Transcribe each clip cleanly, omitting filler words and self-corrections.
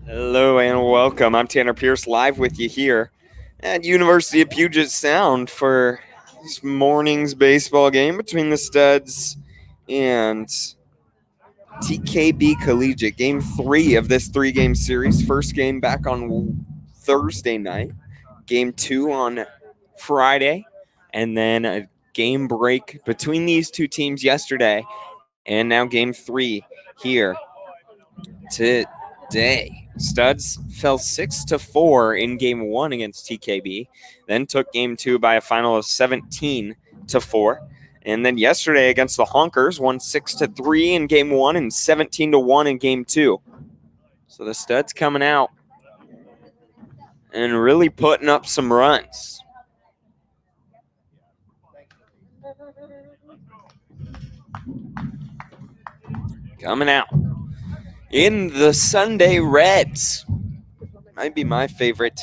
Hello and welcome. I'm Tanner Pierce, live with you here at University of Puget Sound for this morning's baseball game between the Studs and TKB Collegiate. Game 3 of this 3-game series. First game back on Thursday night. Game 2 on Friday. And then a game break between these two teams yesterday. And now game 3 here today. Studs fell 6-4 in game 1 against TKB, then took game 2 by a final of 17-4. And then yesterday against the Honkers, won 6-3 in game 1 and 17-1 in game 2. So the Studs coming out and really putting up some runs. Coming out in the Sunday Reds. Might be my favorite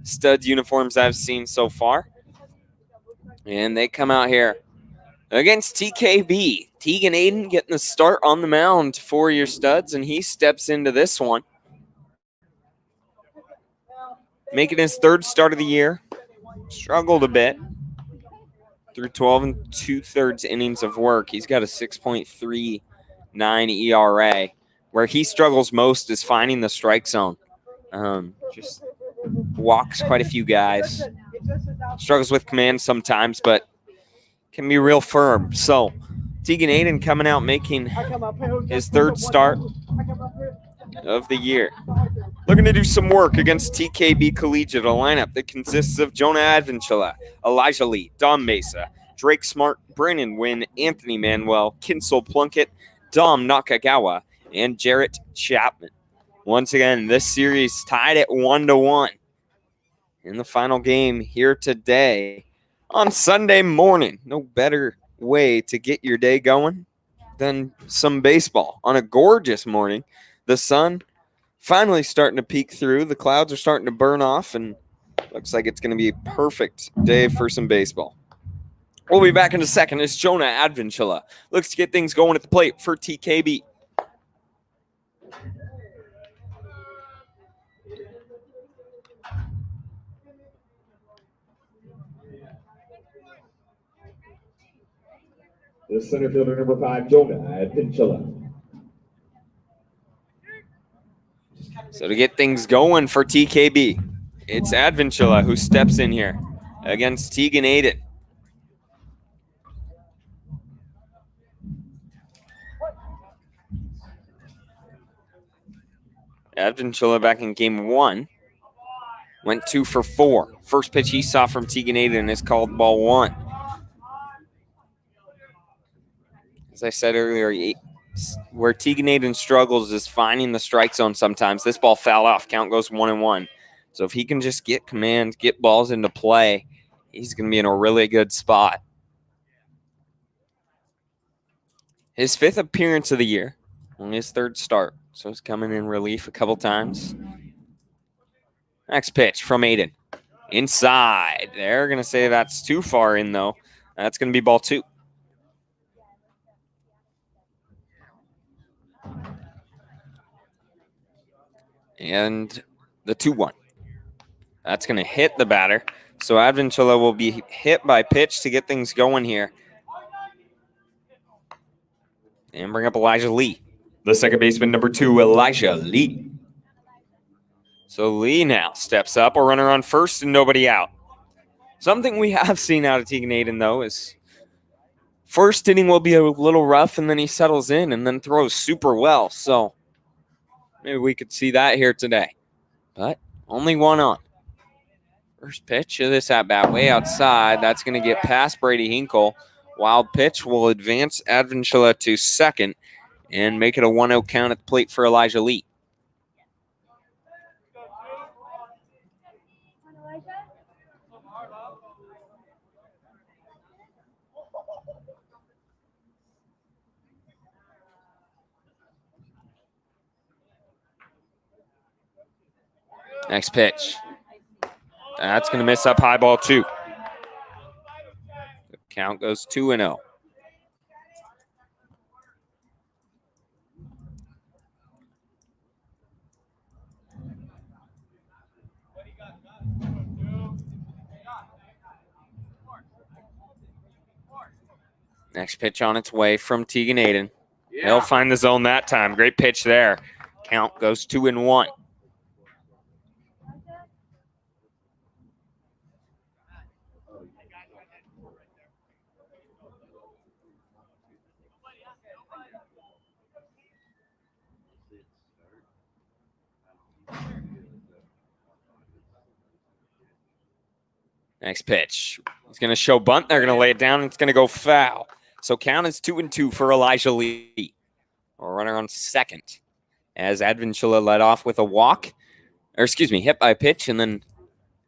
Stud uniforms I've seen so far. And they come out here against TKB. Tegan Aiden getting the start on the mound for your Studs, and he steps into this one. Making his 3rd start of the year. Struggled a bit through 12 2/3 innings of work. He's got a 6.39 ERA. Where he struggles most is finding the strike zone. Just walks quite a few guys. Struggles with command sometimes, but can be real firm. So, Tegan Aiden coming out making his 3rd start of the year. Looking to do some work against TKB Collegiate, a lineup that consists of Jonah Advenchula, Elijah Lee, Dom Mesa, Drake Smart, Brandon Wynn, Anthony Manuel, Kinsel Plunkett, Dom Nakagawa, and Jarrett Chapman. Once again, this series tied at 1-1 in the final game here today on Sunday morning. No better way to get your day going than some baseball on a gorgeous morning. The sun finally starting to peek through. The clouds are starting to burn off, and looks like it's going to be a perfect day for some baseball. We'll be back in a second as Jonah Advenchula looks to get things going at the plate for TKB. The center fielder, number 5, Jonah Advenchula. So to get things going for TKB, it's Advenchula who steps in here against Tegan Aiden. Advenchula back in game 1 went 2 for 4. First pitch he saw from Tegan Aiden is called ball 1. As I said earlier, where Tegan Aiden struggles is finding the strike zone sometimes. This ball fouled off. Count goes 1-1. So if he can just get command, get balls into play, he's going to be in a really good spot His 5th appearance of the year, only his 3rd start. So he's coming in relief a couple times. Next pitch from Aiden. Inside. They're going to say that's too far in, though. That's going to be ball 2. And the 2-1. That's going to hit the batter. So Advenchilla will be hit by pitch to get things going here. And bring up Elijah Lee. The second baseman, number 2, Elijah Lee. So Lee now steps up. A runner on first and nobody out. Something we have seen out of Tegan Aiden, though, is first inning will be a little rough, and then he settles in and then throws super well. So maybe we could see that here today. But only one on. First pitch of this at-bat way outside. That's going to get past Brady Hinkle. Wild pitch will advance Advenchilla to second and make it a 1-0 count at the plate for Elijah Lee. Next pitch. That's going to miss up high, ball 2. The count goes 2-0. Next pitch on its way from Tegan Aiden. He'll find the zone that time. Great pitch there. Count goes 2-1. Next pitch. He's going to show bunt. They're going to lay it down. And it's going to go foul. So count is 2-2 for Elijah Lee. A runner on second. As Advenchilla led off with a walk. Or excuse me, hit by a pitch and then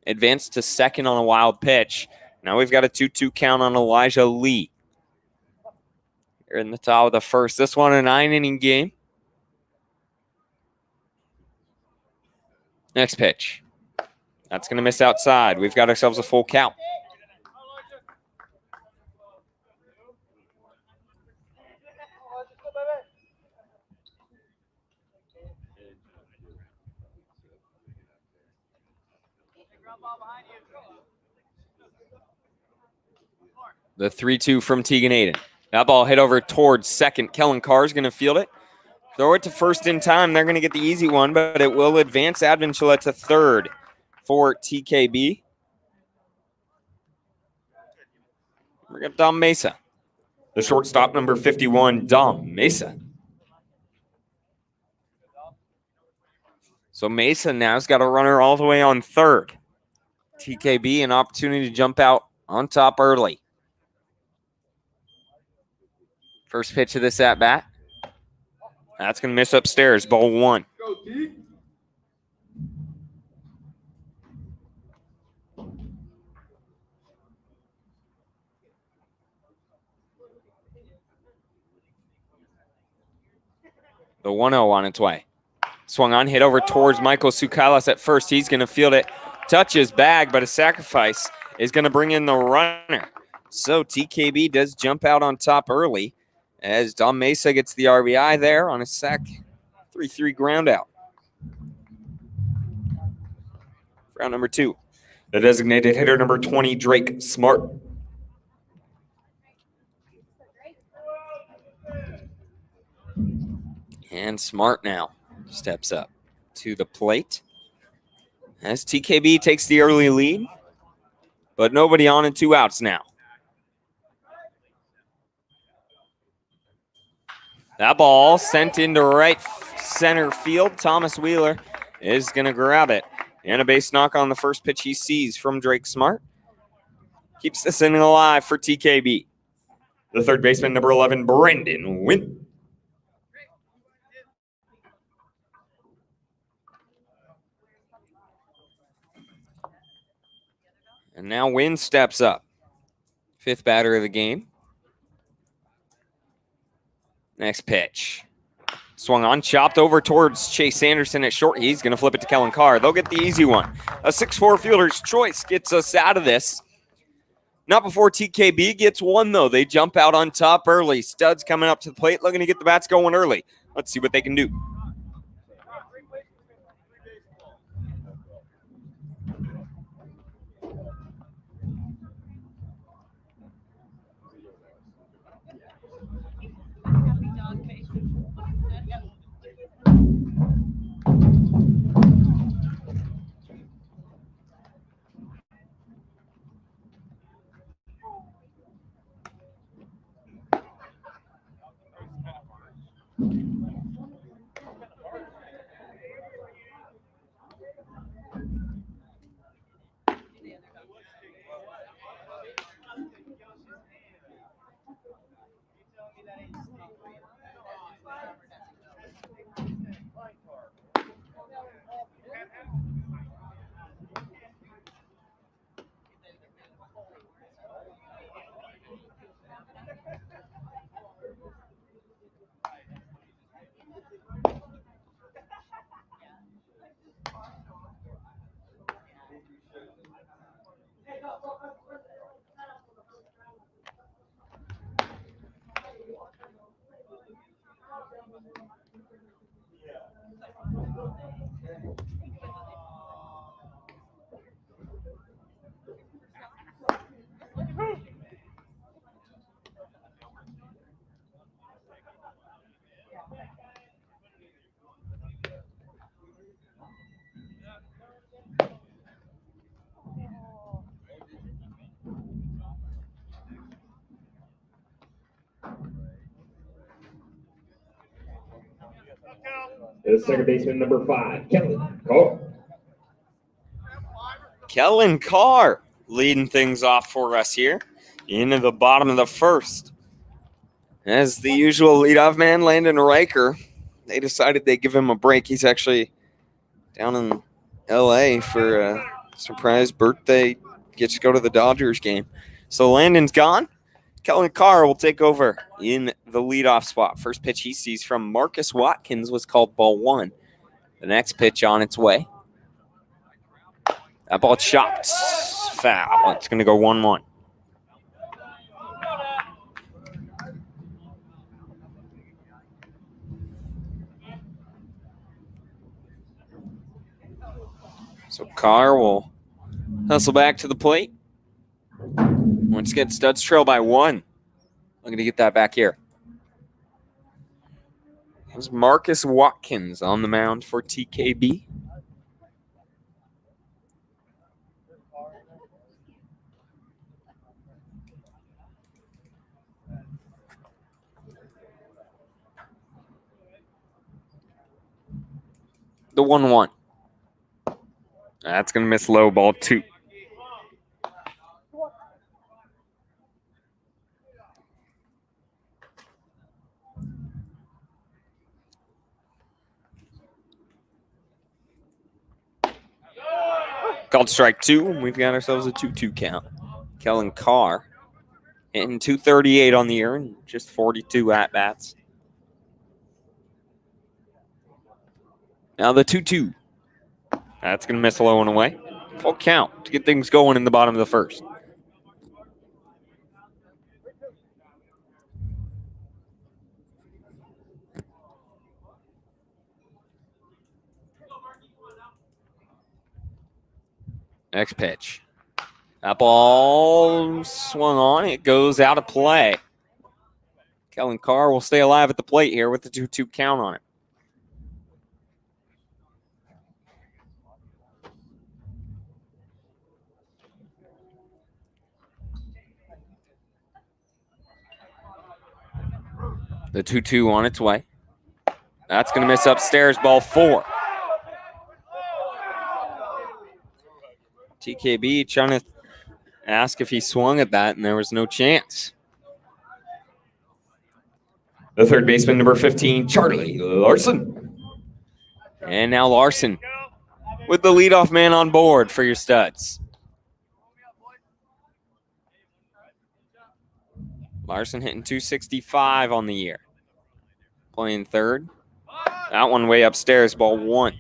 advanced to second on a wild pitch. Now we've got a 2-2 count on Elijah Lee. Here in the top of the first. This one a 9-inning game. Next pitch. That's going to miss outside. We've got ourselves a full count. The 3-2 from Tegan Aiden. That ball hit over towards second. Kellen Carr is going to field it. Throw it to first in time. They're going to get the easy one, but it will advance Advenchilla to third for TKB. Bring up Dom Mesa. The shortstop, number 51, Dom Mesa. So Mesa now's got a runner all the way on third. TKB an opportunity to jump out on top early. First pitch of this at-bat. That's going to miss upstairs, ball 1. The 1-0 on its way. Swung on, hit over towards Michael Sukalas at first. He's going to field it. Touches bag, but a sacrifice is going to bring in the runner. So TKB does jump out on top early as Dom Mesa gets the RBI there on a sac 3-3 ground out. Round number 2. The designated hitter, number 20, Drake Smart. And Smart now steps up to the plate as TKB takes the early lead, but nobody on and 2 outs now. That ball sent into right center field. Thomas Wheeler is going to grab it. And a base knock on the first pitch he sees from Drake Smart. Keeps this inning alive for TKB. The third baseman, number 11, Brendan Wynn. And now Wynn steps up. 5th batter of the game. Next pitch. Swung on, chopped over towards Chase Anderson at short. He's going to flip it to Kellen Carr. They'll get the easy one. A 6-4 fielder's choice gets us out of this. Not before TKB gets one, though. They jump out on top early. Studs coming up to the plate, looking to get the bats going early. Let's see what they can do. The second baseman, number 5, Kellen Carr. Kellen Carr leading things off for us here into the bottom of the first. As the usual leadoff man, Landon Riker, they decided they'd give him a break. He's actually down in L.A. for a surprise birthday. Gets to go to the Dodgers game. So Landon's gone. Kellen Carr will take over in the leadoff spot. First pitch he sees from Marcus Watkins was called ball 1. The next pitch on its way. That ball chopped foul. It's going to go 1-1. So Carr will hustle back to the plate. Once again, Studs trail by 1. Looking to get that back here. There's Marcus Watkins on the mound for TKB. The 1-1. That's going to miss low, ball 2. Called strike 2, and we've got ourselves a 2-2 count. Kellen Carr hitting .238 on the year and just 42 at-bats. Now the 2-2. That's going to miss low and away. Full count to get things going in the bottom of the first. Next pitch. That ball swung on. It goes out of play. Kellen Carr will stay alive at the plate here with the 2-2 count on it. The 2-2 on its way. That's going to miss upstairs, ball 4. TKB trying to ask if he swung at that, and there was no chance. The third baseman, number 15, Charlie Larson. And now Larson with the leadoff man on board for your Studs. Larson hitting .265 on the year. playing third. That one way upstairs, ball 1.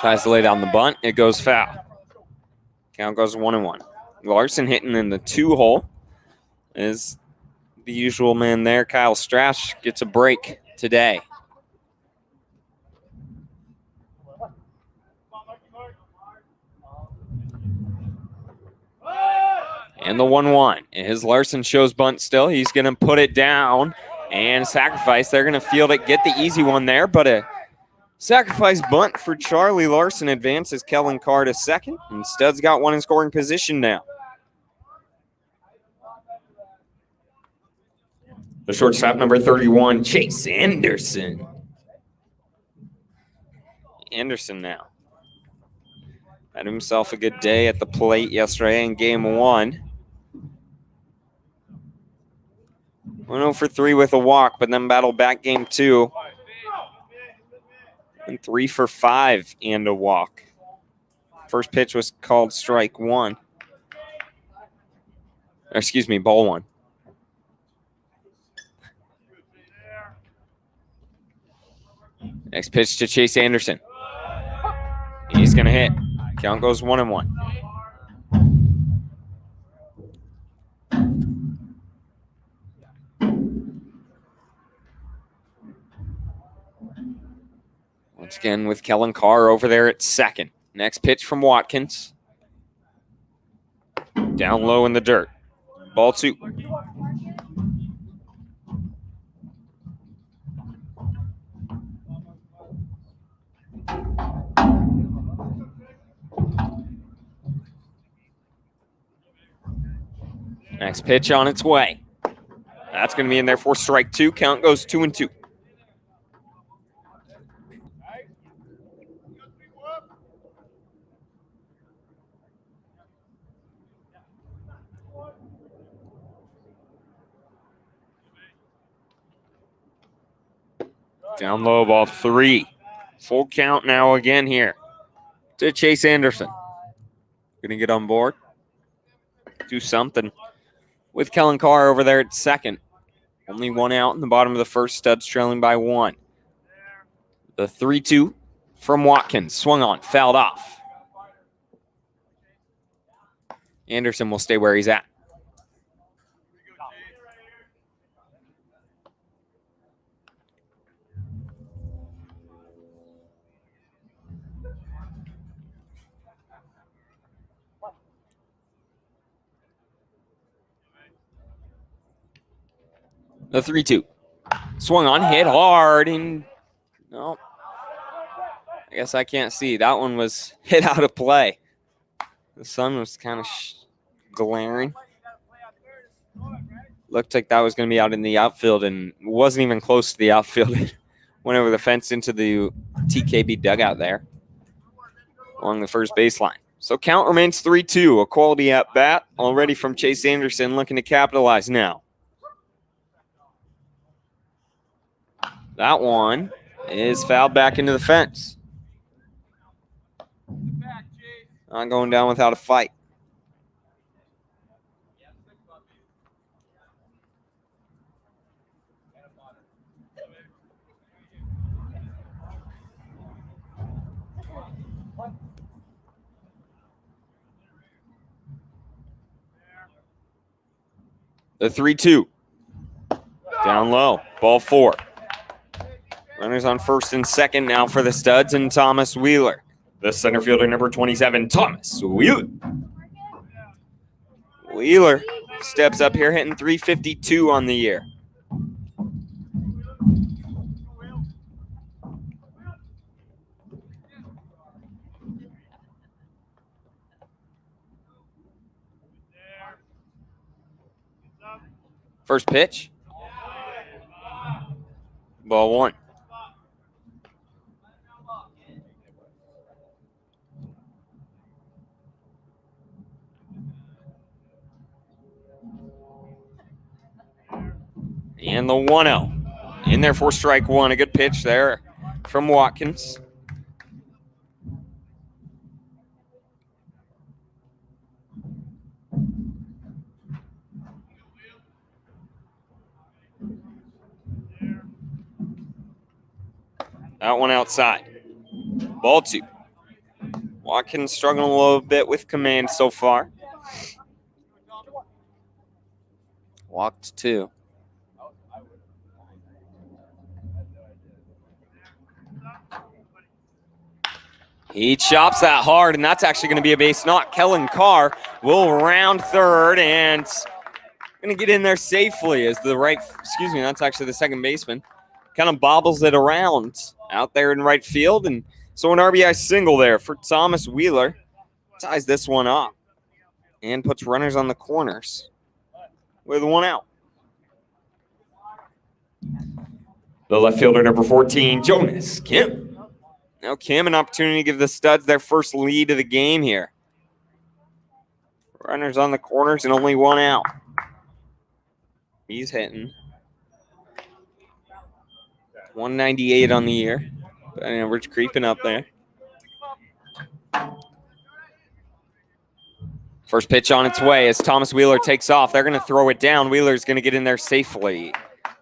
Tries to lay down the bunt. It goes foul. Count goes 1-1. Larson hitting in the 2-hole is the usual man there. Kyle Strash gets a break today. And the 1-1. His Larson shows bunt still. He's going to put it down and sacrifice. They're going to field it, get the easy one there, but a sacrifice bunt for Charlie Larson advances Kellen Carr to second, and Stud's got one in scoring position now. The shortstop, number 31, Chase Anderson. Anderson now. Had himself a good day at the plate yesterday in game 1. 1-0 for 3 with a walk, but then battled back game 2. And 3 for 5 and a walk. First pitch was called strike 1. Or excuse me, ball 1. Next pitch to Chase Anderson. He's going to hit. Count goes 1-1. Once again with Kellen Carr over there at second. Next pitch from Watkins. Down low in the dirt. Ball 2. Next pitch on its way. That's going to be in there for strike 2. Count goes 2-2. Down low, ball 3. Full count now again here to Chase Anderson. Going to get on board. Do something with Kellen Carr over there at second. Only 1 out in the bottom of the first. Stud's trailing by 1. The 3-2 from Watkins. Swung on, fouled off. Anderson will stay where he's at. The 3-2. Swung on, hit hard, and no. I guess I can't see. That one was hit out of play. The sun was kind of glaring. Looked like that was going to be out in the outfield and wasn't even close to the outfield. It went over the fence into the TKB dugout there along the first baseline. So count remains 3-2. A quality at bat already from Chase Anderson, looking to capitalize now. That one is fouled back into the fence. Not going down without a fight. The 3-2. Down low. Ball 4. Runners on first and second now for the Studs and Thomas Wheeler. The center fielder, number 27, Thomas Wheeler. Wheeler steps up here, hitting .352 on the year. First pitch. Ball 1. And the 1-0. In there for strike one. A good pitch there from Watkins. That one outside. Ball two. Watkins struggling a little bit with command so far. Walked two. He chops that hard, and that's actually going to be a base knock. Kellen Carr will round third and going to get in there safely as that's actually the second baseman. Kind of bobbles it around out there in right field. And so an RBI single there for Thomas Wheeler. Ties this one up and puts runners on the corners with one out. The left fielder, number 14, Jonas Kim. Now Kim, an opportunity to give the Studs their first lead of the game here. Runners on the corners and only one out. He's hitting 198 on the year. Average creeping up there. First pitch on its way as Thomas Wheeler takes off. They're going to throw it down. Wheeler's going to get in there safely.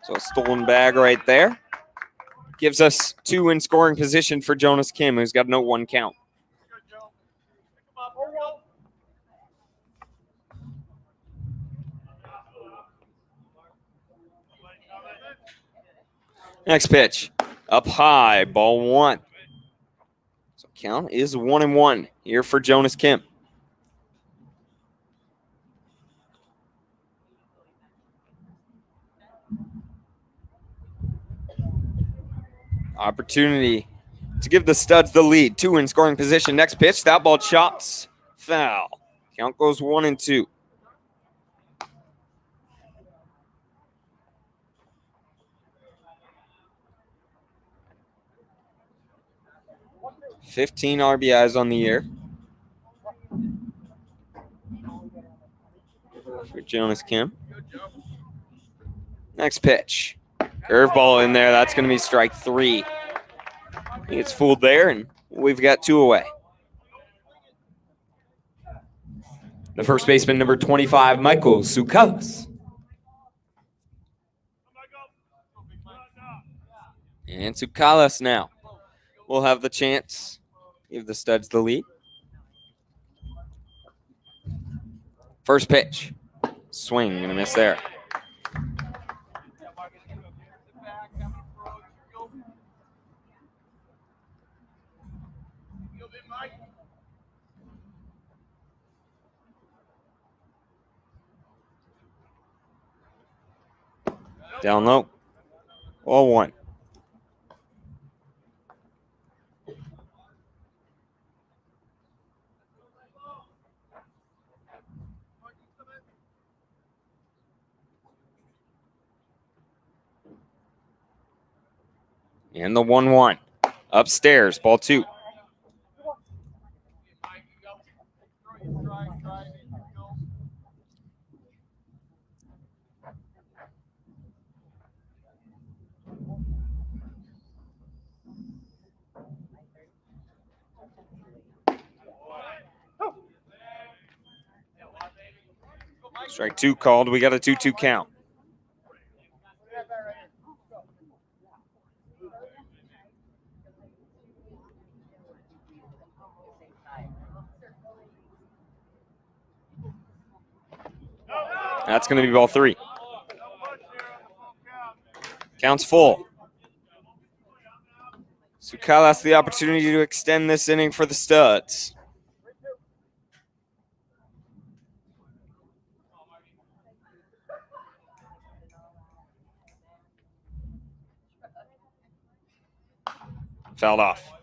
So a stolen bag right there. Gives us two in scoring position for Jonas Kim, who's got no one count. Next pitch. Up high, ball one. So count is 1-1 here for Jonas Kim. Opportunity to give the Studs the lead. Two in scoring position. Next pitch, that ball chops. Foul. Count goes 1-2. $15 RBIs on the year for Jonas Kim. Next pitch. Curveball in there. That's going to be strike three. He gets fooled there, and we've got two away. The first baseman, number 25, Michael Tsoukalas. And Tsoukalas now will have the chance. Give the Studs the lead. First pitch. Swing. Going to miss there. Down low. 0-1. And the 1-1. Upstairs, ball two. Strike two called. We got a 2-2 count. That's going to be ball three. Counts full. Tsoukalas the opportunity to extend this inning for the Studs. Fouled off.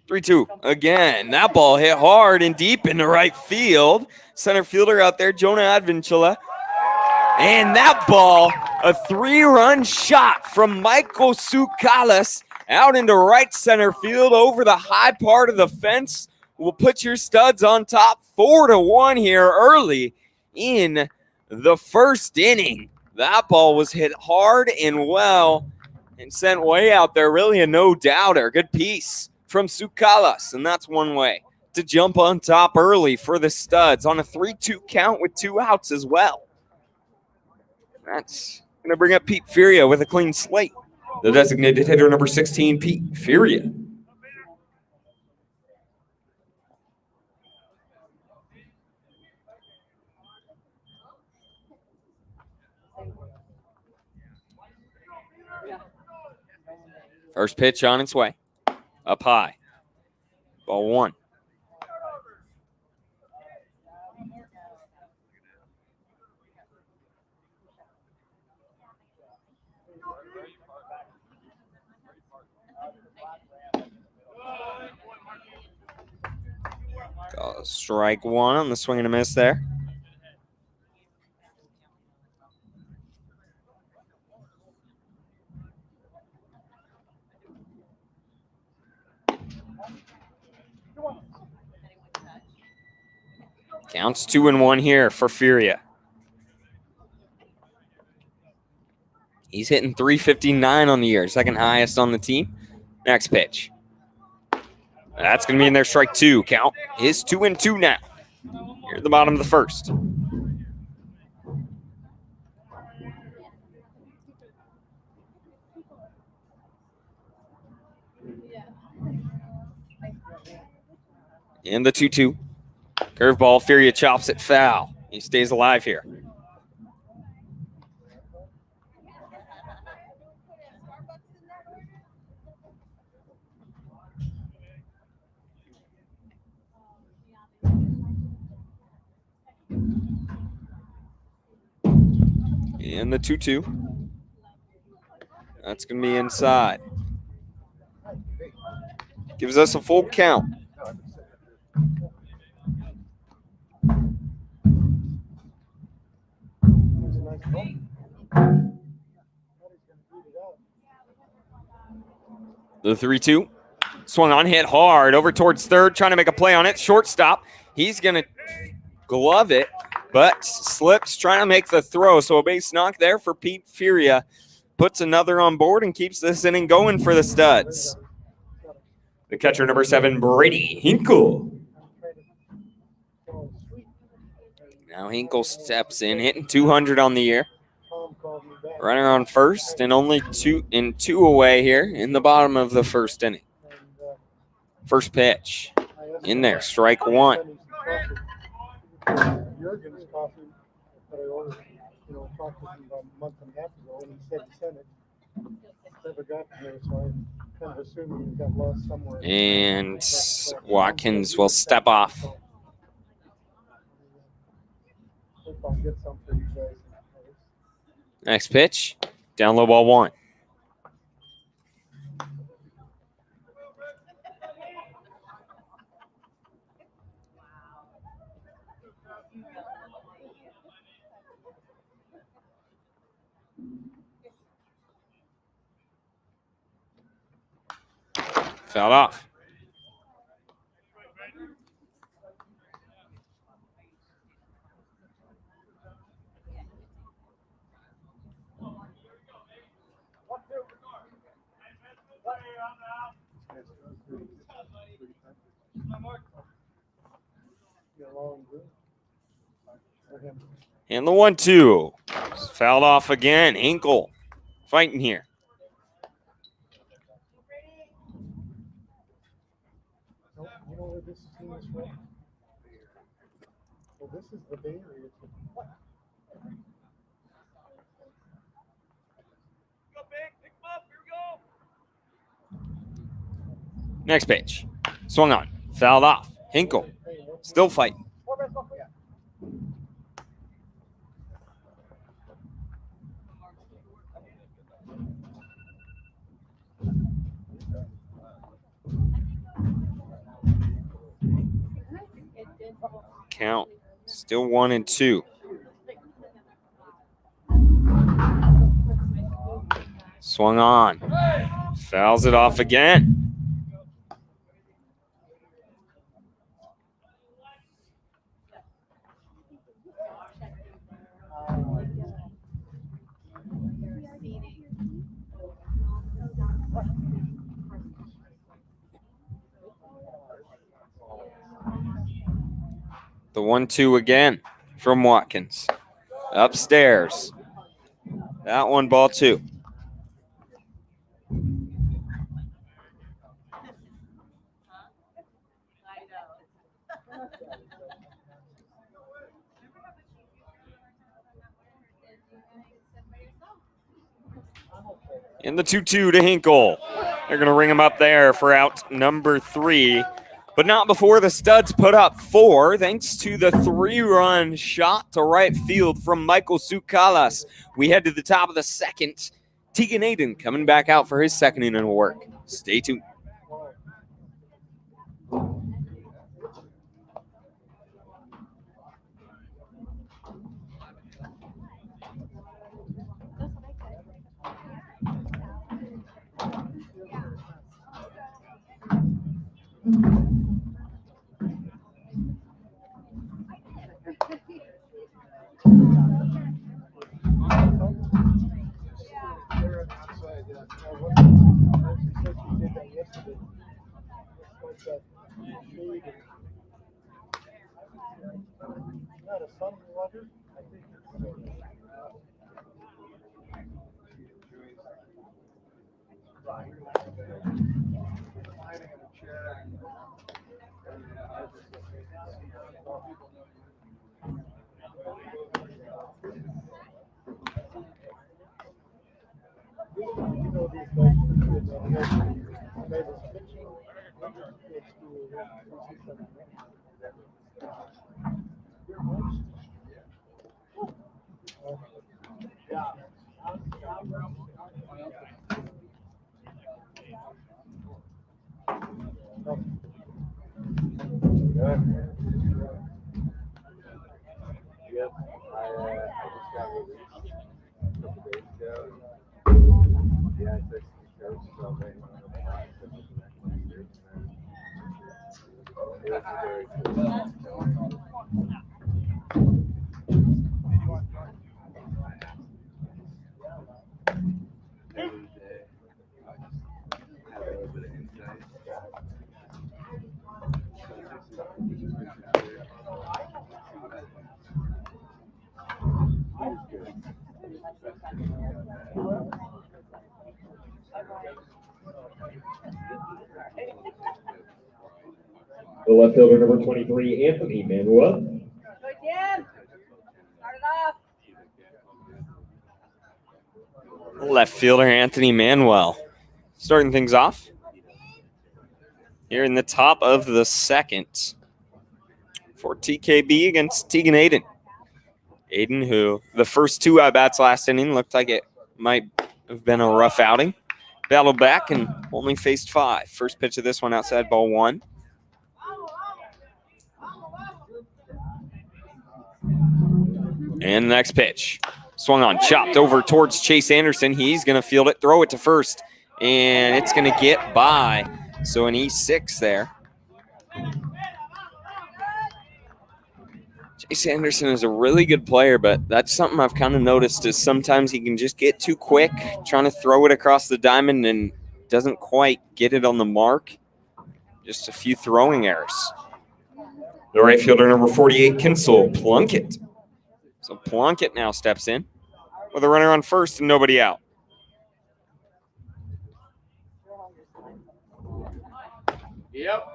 Three-two again. That ball hit hard and deep into right field. Center fielder out there, Jonah Advincula, And that ball, a 3-run shot from Michael Tsoukalas out into right center field over the high part of the fence. Will put your Studs on top 4-1 here early in the first inning. That ball was hit hard and well and sent way out there. Really a no-doubter. Good piece from Tsoukalas, and that's one way to jump on top early for the Studs on a 3-2 count with 2 outs as well. That's going to bring up Pete Furia with a clean slate. The designated hitter, number 16, Pete Furia. First pitch on its way. Up high. Ball 1. Strike 1 on the swing and a miss there. Counts 2-1 here for Furia. He's hitting .359 on the year, second highest on the team. Next pitch. That's going to be in there, strike 2. Count is 2-2 now. Here at the bottom of the first. In the 2-2. Curveball, Furia chops it foul. He stays alive here. In the 2-2. That's going to be inside. Gives us a full count. The 3-2. Swung on, hit hard over towards third, trying to make a play on it. Shortstop. He's going to glove it, but slips trying to make the throw. So a base knock there for Pete Furia. Puts another on board and keeps this inning going for the Studs. The catcher, number 7, Brady Hinkle. Now Hinkle steps in, hitting .200 on the year. Runner on first and only 2 away here in the bottom of the first inning. First pitch. In there, strike 1. Jurgen's coffee that I ordered, talked to him about a month and a half ago, and he said he sent it. Never got here, so I'm kind of assuming he got lost somewhere. And Watkins will step off. Hope I'll get some for you guys. Next pitch, down low, ball 1. Fouled off. And the 1-2. Fouled off again. Hinkle fighting here. You know where this team is from? Well, this is the Bay Area team. Next pitch. Swung on. Fouled off. Hinkle still fighting. Count still 1-2. Swung on. Fouls it off again. The 1-2 again from Watkins. Upstairs. That one, ball 2. And the 2-2 to Hinkle. They're going to ring him up there for out number 3. But not before the Studs put up 4, thanks to the 3-run shot to right field from Michael Sukalas. We head to the top of the second. Tegan Aiden coming back out for his second inning of work. Stay tuned. The left fielder, number 23, Anthony Manuel. Left fielder Anthony Manuel starting things off here in the top of the second for TKB against Tegan Aiden. Aiden, who the first 2 at-bats last inning looked like it might have been a rough outing, battled back and only faced 5. First pitch of this one outside, ball 1. And the next pitch. Swung on, chopped over towards Chase Anderson. He's going to field it, throw it to first, and it's going to get by. So an E6 there. Chase Anderson is a really good player, but that's something I've kind of noticed is sometimes he can just get too quick, trying to throw it across the diamond and doesn't quite get it on the mark. Just a few throwing errors. The right fielder, number 48, Kinsel Plunkett. So Plunkett now steps in with a runner on first and nobody out. Yep.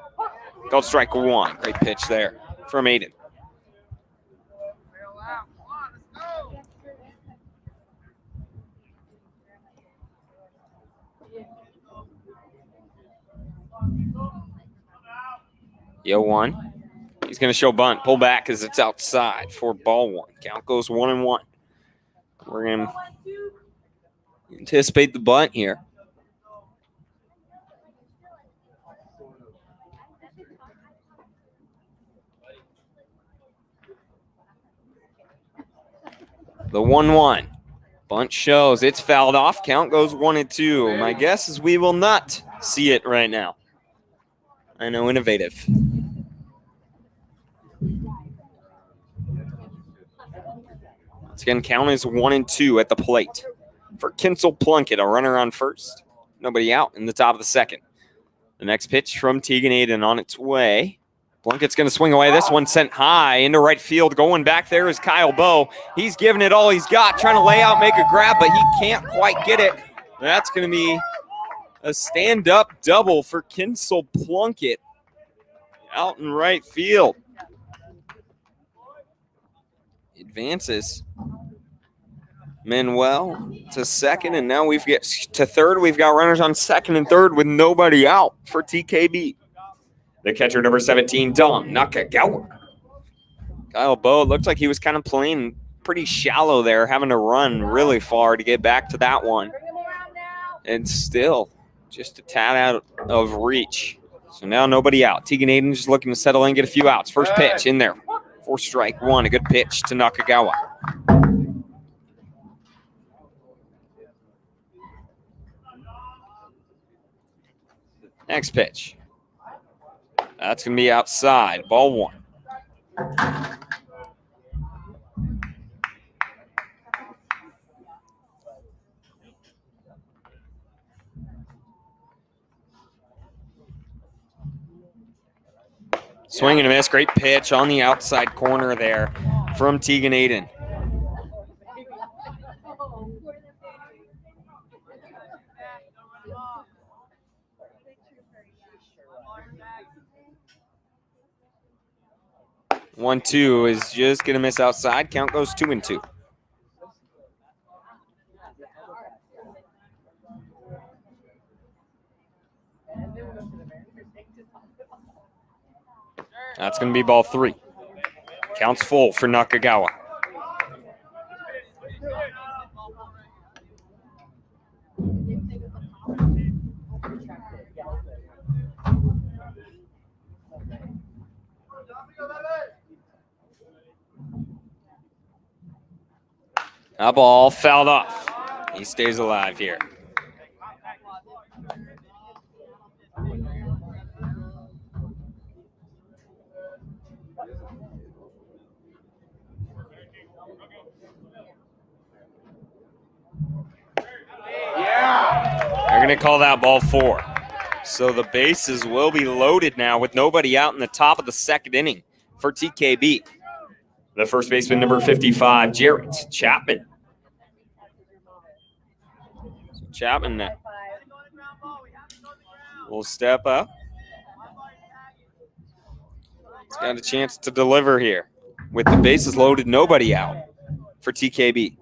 Called strike 1. Great pitch there from Aiden. Yo 1. He's going to show bunt. Pull back as it's outside for ball 1. Count goes 1-1. We're going to anticipate the bunt here. The 1-1. Bunt shows it's fouled off. Count goes 1-2. My guess is we will not see it right now. I know, innovative. Once again, count is 1-2 at the plate. For Kinsel Plunkett, a runner on first. Nobody out in the top of the second. The next pitch from Tegan Aiden on its way. Plunkett's going to swing away. This one sent high into right field. Going back there is Kyle Bowe. He's giving it all he's got, trying to lay out, make a grab, but he can't quite get it. That's going to be a stand-up double for Kinsel Plunkett out in right field. Advances Manuel to second, and now we've got to third. We've got runners on second and third with nobody out for TKB. The catcher, number 17, Dom Nakagawa. Kyle Bowe, it looked like he was kind of playing pretty shallow there, having to run really far to get back to that one. And still just a tad out of reach. So now nobody out. Tegan Aiden just looking to settle in, get a few outs. First pitch in there for strike one. A good pitch to Nakagawa. Next pitch. That's going to be outside. Ball one. Swing and a miss. Great pitch on the outside corner there from Tegan Aiden. One, two is just going to miss outside. Count goes 2-2. That's going to be ball three. Counts full for Nakagawa. That ball fouled off. He stays alive here. They're going to call that ball four. So the bases will be loaded now with nobody out in the top of the second inning for TKB. The first baseman, number 55, Jarrett Chapman. Chapman will step up. He's got a chance to deliver here with the bases loaded, nobody out for TKB.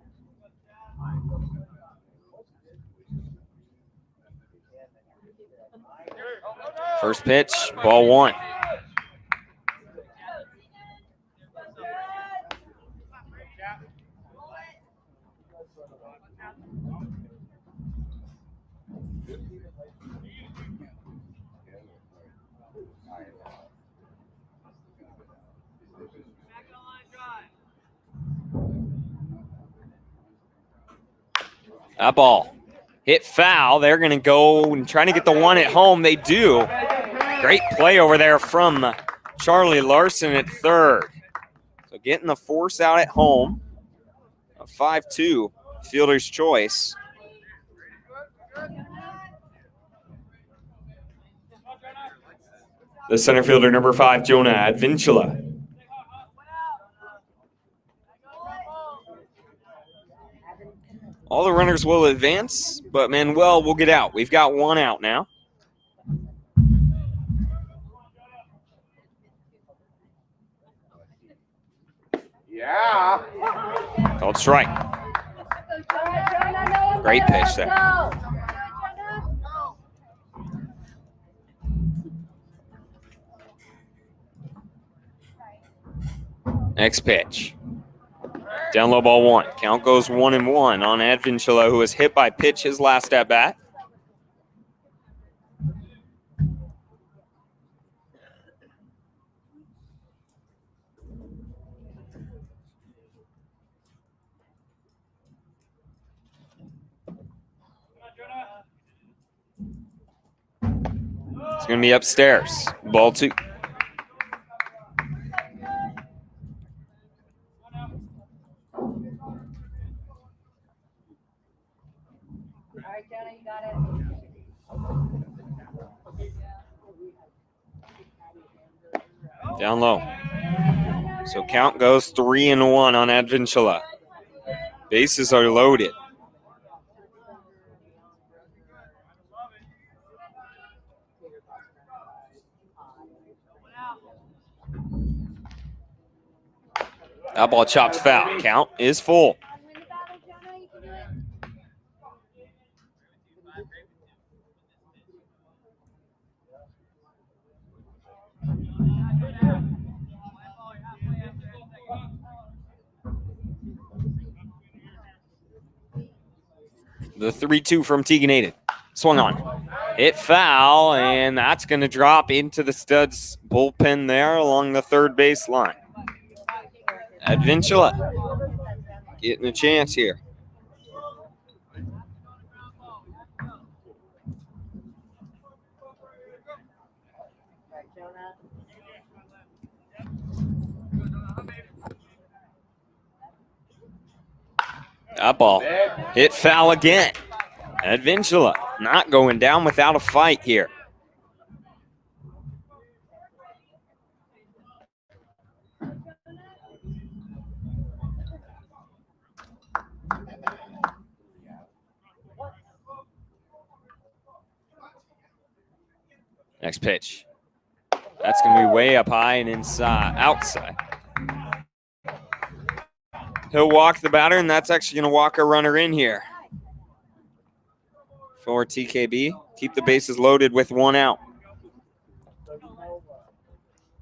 First pitch, ball one. That ball hit foul. They're going to go and trying to get the one at home. They do. Great play over there from Charlie Larson at third. So getting the force out at home. A 5-2 fielder's choice. The center fielder, number 5, Jonah Advincula. All the runners will advance, but Manuel will get out. We've got one out now. Yeah. Called strike. Great pitch there. Next pitch. Down low, ball one. Count goes 1-1 on Advincula, who was hit by pitch his last at bat. It's going to be upstairs. Ball 2. Down low. So count goes 3-1 on Advincula. Bases are loaded. That ball chopped foul. Count is full. The 3-2 from Tegan Aiden. Swung on. Hit foul, and that's going to drop into the Studs bullpen there along the third base line. Advincula getting a chance here. That ball hit foul again. Advincula not going down without a fight here. Next pitch. That's going to be way up high and outside. He'll walk the batter, and that's actually going to walk a runner in here for TKB. Keep the bases loaded with 1 out.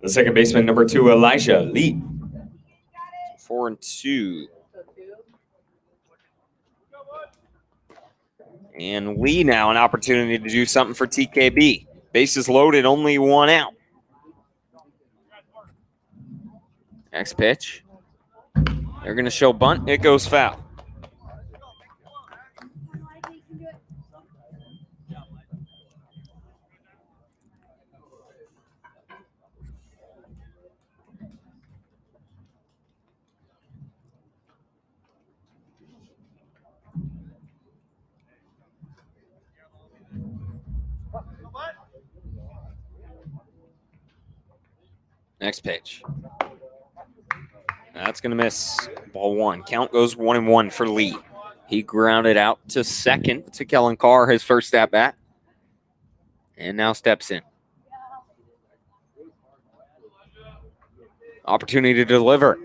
The second baseman, number 2, Elijah Lee. 4-2. And Lee now an opportunity to do something for TKB. Bases loaded, only 1 out. Next pitch. They're going to show bunt. It goes foul. Next pitch. That's going to miss. Ball 1. Count goes 1-1 for Lee. He grounded out to second to Kellen Carr, his first at bat. And now steps in. Opportunity to deliver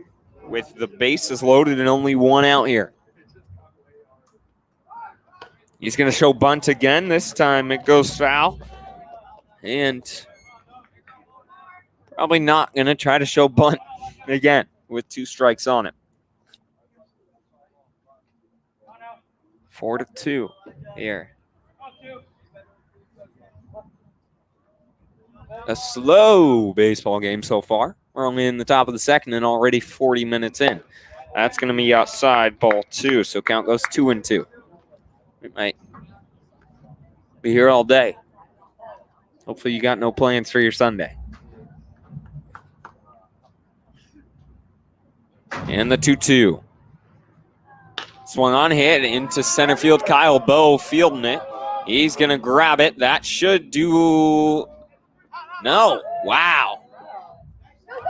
with the bases loaded and only 1 out here. He's going to show bunt again. This time it goes foul. And probably not going to try to show bunt again with 2 strikes on it. 4-2 here. A slow baseball game so far. We're only in the top of the second and already 40 minutes in. That's going to be outside, ball 2. So count goes 2-2. We might be here all day. Hopefully you got no plans for your Sunday. And the 2-2. Swung on, hit into center field. Kyle Bowe fielding it. He's going to grab it. That should do... No. Wow.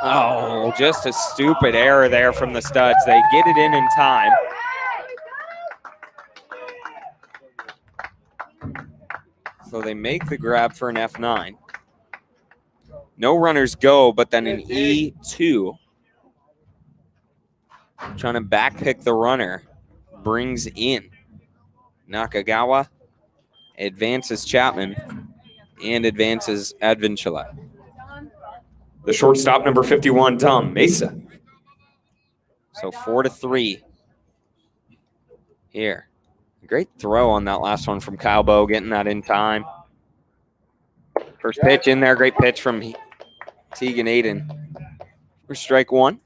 Oh, just a stupid error there from the Studs. They get it in time. So they make the grab for an F9. No runners go, but then an E2. Trying to backpick the runner. Brings in Nakagawa. Advances Chapman. And advances Advincula. The shortstop, number 51, Tom Mesa. So 4-3 here. Great throw on that last one from Kyle Bowe, getting that in time. First pitch in there, great pitch from Tegan Aiden for strike 1.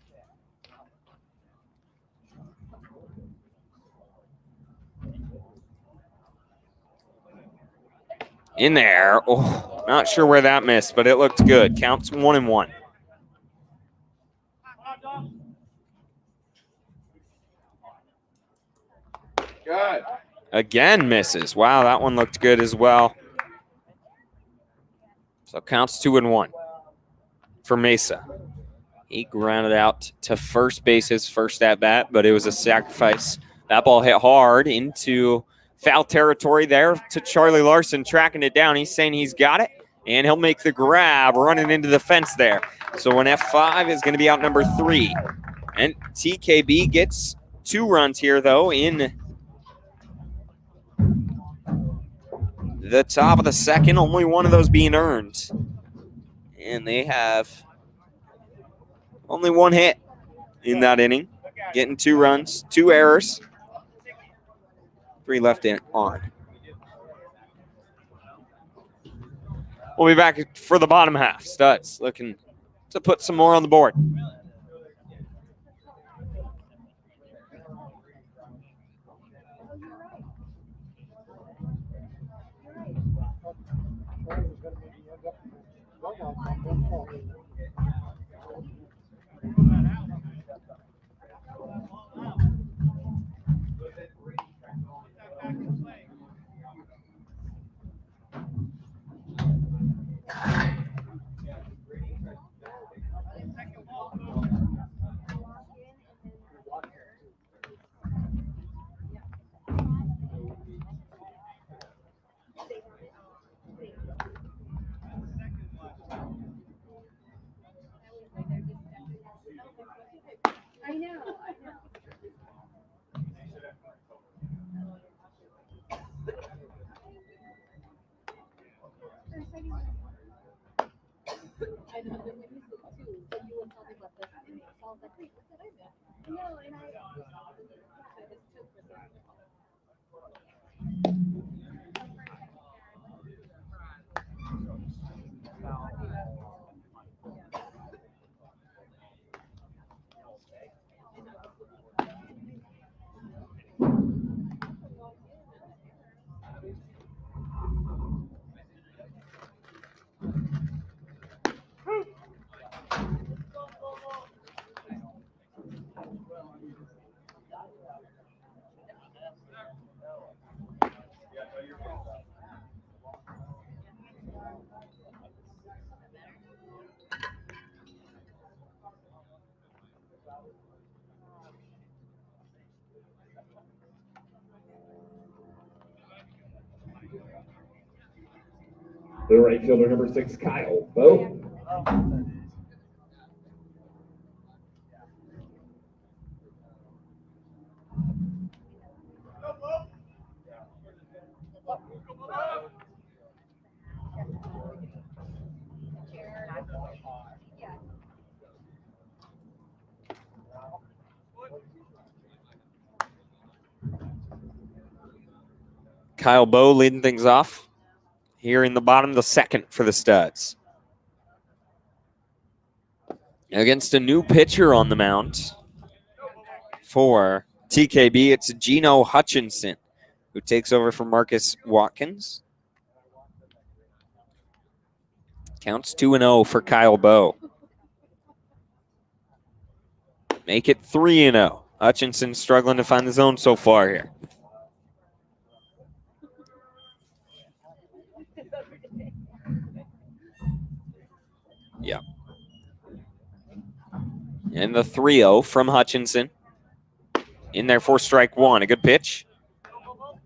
In there. Oh. Not sure where that missed, but it looked good. Counts 1-1. Good. Again misses. Wow, that one looked good as well. So counts 2-1 for Mesa. He grounded out to first base his first at bat, but it was a sacrifice. That ball hit hard into foul territory there to Charlie Larson, tracking it down. He's saying he's got it, and he'll make the grab, running into the fence there. So an F5 is going to be out number 3. And TKB gets 2 runs here, though, in the top of the second. Only one of those being earned. And they have only 1 hit in that inning. Getting 2 runs, 2 errors. 3 left in on. We'll be back for the bottom half. Studs looking to put some more on the board. The right fielder, number 6, Kyle Bowe. Kyle Bowe leading things off here in the bottom of the second for the Studs. Against a new pitcher on the mound for TKB, it's Gino Hutchinson, who takes over from Marcus Watkins. Counts 2-0 for Kyle Bowe. Make it 3-0. Hutchinson struggling to find the zone so far here. Yeah. And the 3-0 from Hutchinson. In there for strike 1. A good pitch.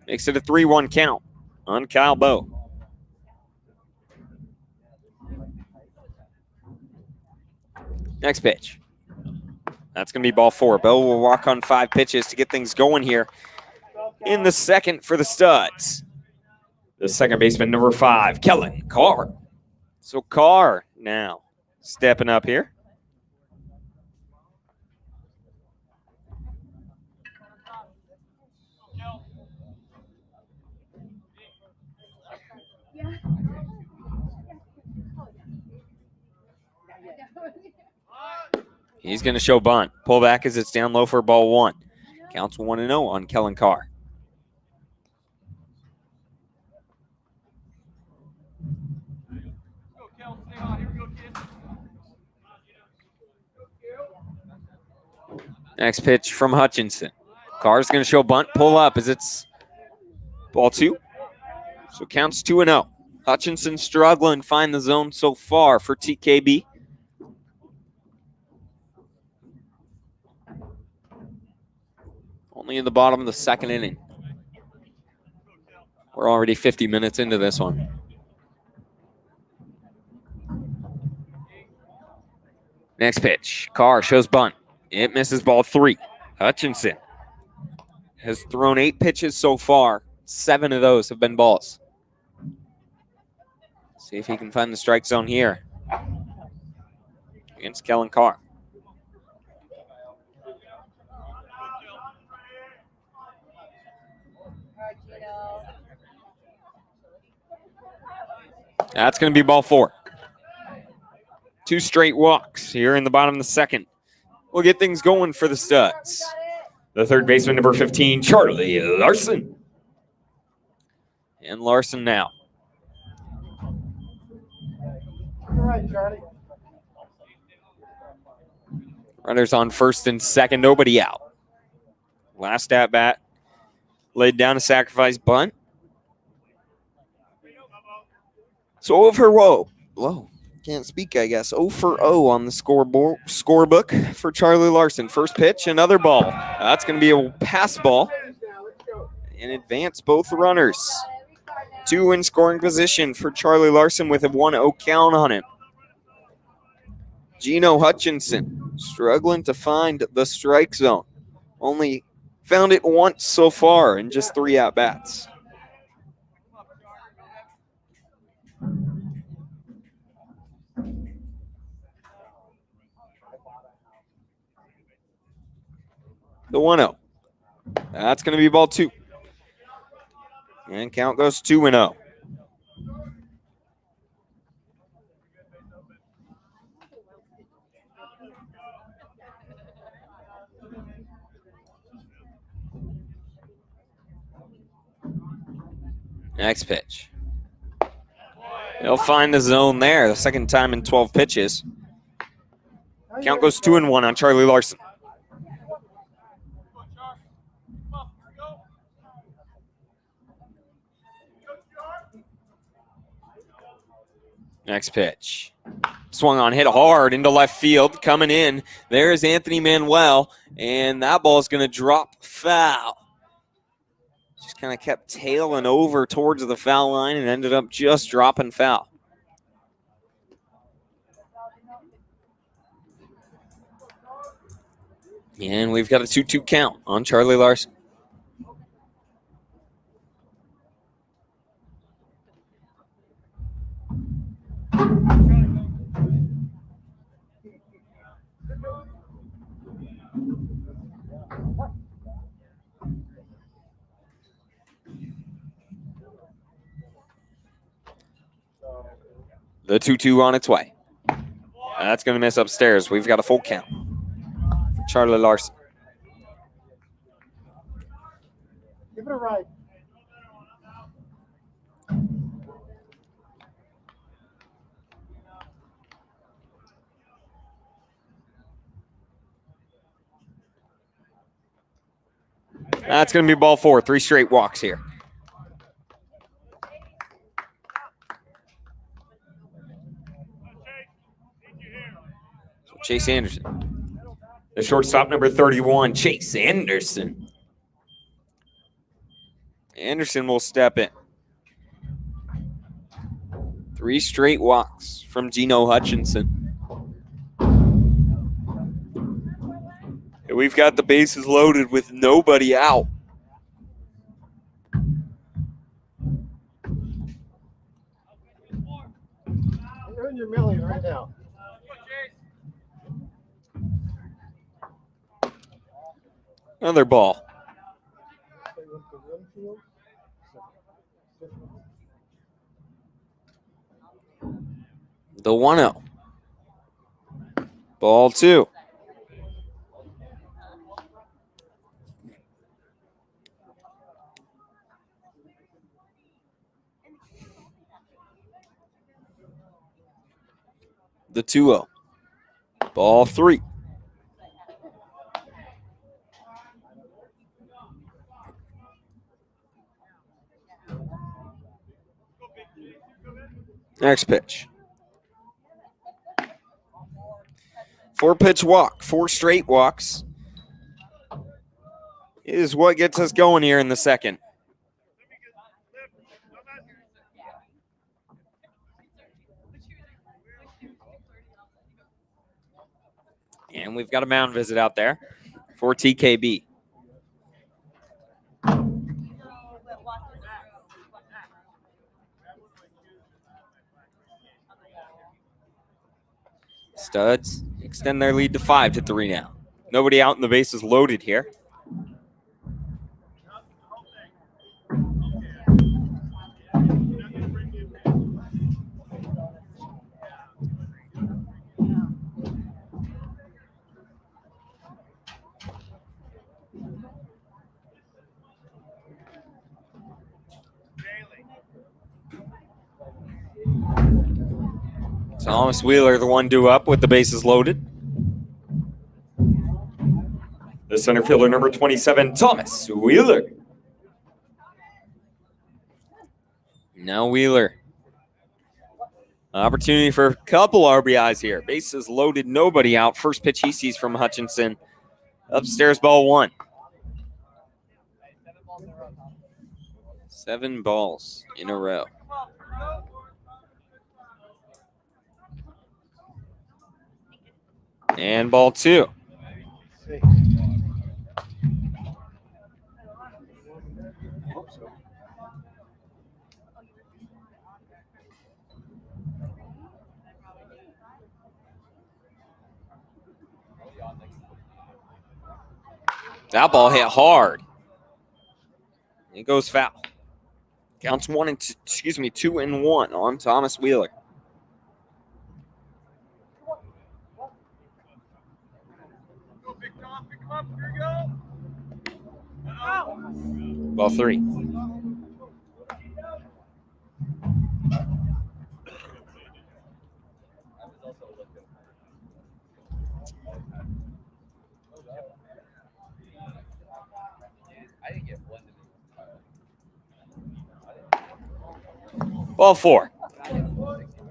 Makes it a 3-1 count on Kyle Bowe. Next pitch. That's going to be ball 4. Bowe will walk on 5 pitches to get things going here in the second for the Studs. The second baseman, number 5, Kellen Carr. So Carr now stepping up here. He's going to show bunt. Pull back as it's down low for ball 1. Counts 1-0 on Kellen Carr. Next pitch from Hutchinson. Carr's going to show bunt, pull up as it's ball 2. So it counts 2-0. Hutchinson struggling to find the zone so far for TKB. Only in the bottom of the 2nd inning. We're already 50 minutes into this one. Next pitch. Carr shows bunt. It misses ball 3. Hutchinson has thrown 8 pitches so far. 7 of those have been balls. See if he can find the strike zone here against Kellen Carr. That's going to be ball 4. 2 straight walks here in the bottom of the 2nd. We'll get things going for the Studs. The third baseman, number 15, Charlie Larson. And Larson now. All right, Charlie. Runners on 1st and 2nd, nobody out. Last at bat, laid down a sacrifice bunt. So over whoa, can't speak, I guess. 0 for 0 on the scorebook for Charlie Larson. First pitch, another ball. That's going to be a pass ball and advance both runners. 2 in scoring position for Charlie Larson with a 1-0 count on him. Gino Hutchinson struggling to find the strike zone. Only found it once so far in just 3 at-bats. The 1-0. That's going to be ball 2. And count goes 2-0. Next pitch. He'll find the zone there, the 2nd time in 12 pitches. Count goes 2-1 on Charlie Larson. Next pitch. Swung on, hit hard into left field. Coming in, there's Anthony Manuel, and that ball is going to drop foul. Just kind of kept tailing over towards the foul line and ended up just dropping foul. And we've got a 2-2 count on Charlie Larson. The 2-2 on its way. That's going to miss upstairs. We've got a full count for Charlie Larson. Give it a right. That's going to be ball 4. 3 straight walks here. So Chase Anderson. The shortstop, number 31, Chase Anderson. Anderson will step in. 3 straight walks from Gino Hutchinson. And we've got the bases loaded with nobody out. You're in your million right now. Another ball. The 1-0. Ball 2. The 2-0. Ball 3. Next pitch. 4-pitch walk, 4 straight walks is what gets us going here in the second. And we've got a mound visit out there for TKB. Studs extend their lead to 5-3 now. Nobody out and the bases loaded here. Thomas Wheeler, the one due up with the bases loaded. The center fielder, number 27, Thomas Wheeler. Now Wheeler. Opportunity for a couple RBIs here. Bases loaded, nobody out. First pitch he sees from Hutchinson. Upstairs, ball 1. 7 balls in a row. And ball 2. That ball hit hard. It goes foul. Counts 2-1 on Thomas Wheeler. Ball 3. Ball 4.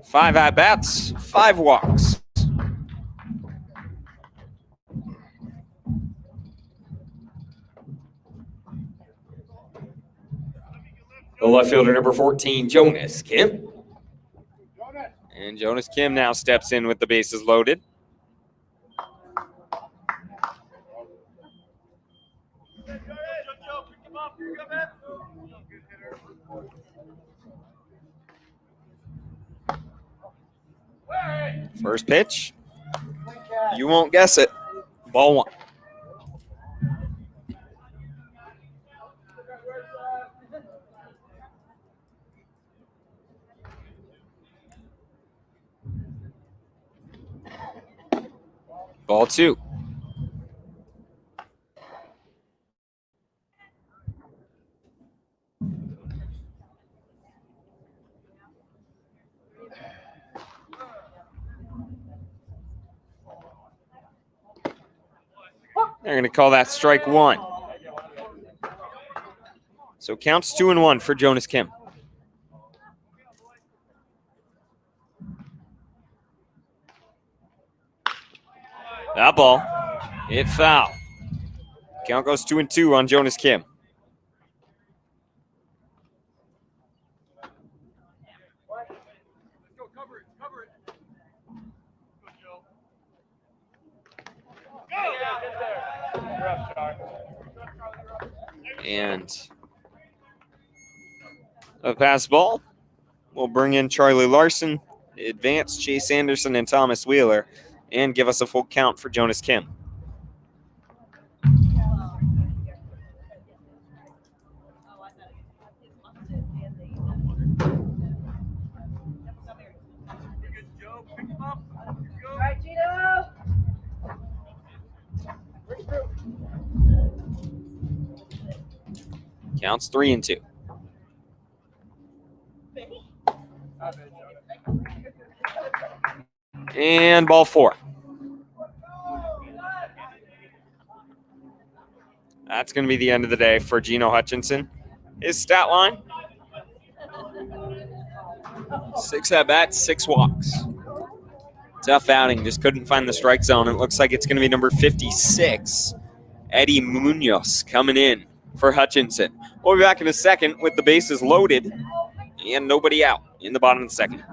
5 at-bats, 5 walks. The left fielder, number 14, Jonas Kim. And Jonas Kim now steps in with the bases loaded. First pitch. You won't guess it. Ball 1. Ball 2. They're going to call that strike 1. So counts 2-1 for Jonas Kim. That ball hit foul. Count goes 2-2 on Jonas Kim. And a pass ball will bring in Charlie Larson, advance Chase Anderson and Thomas Wheeler, and give us a full count for Jonas Kim. Counts 3-2. And ball 4. That's going to be the end of the day for Geno Hutchinson. His stat line, 6 at-bats, 6 walks. Tough outing, just couldn't find the strike zone. It looks like it's going to be number 56, Eddie Munoz, coming in for Hutchinson. We'll be back in a second with the bases loaded and nobody out in the bottom of the second.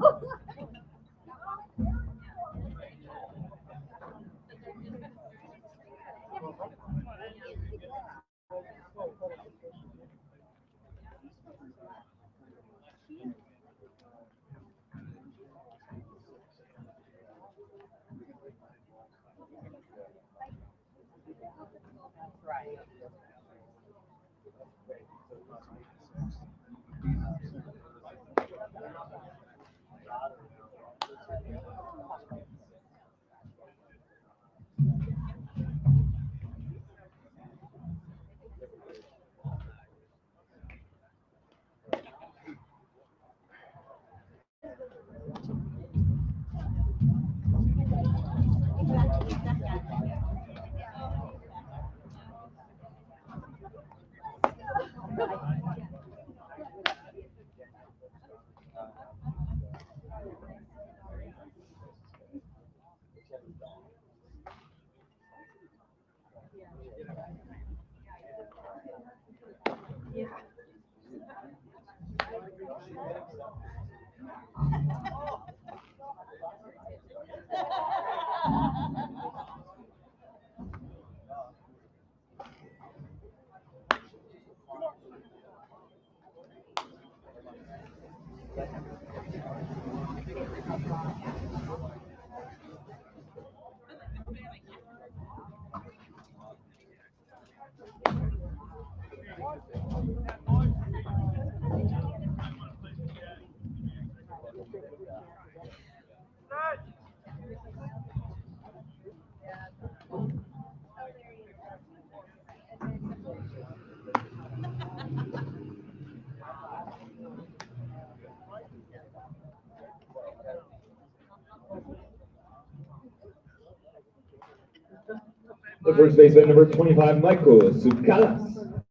The first baseman, number 25, Michael Sukalas.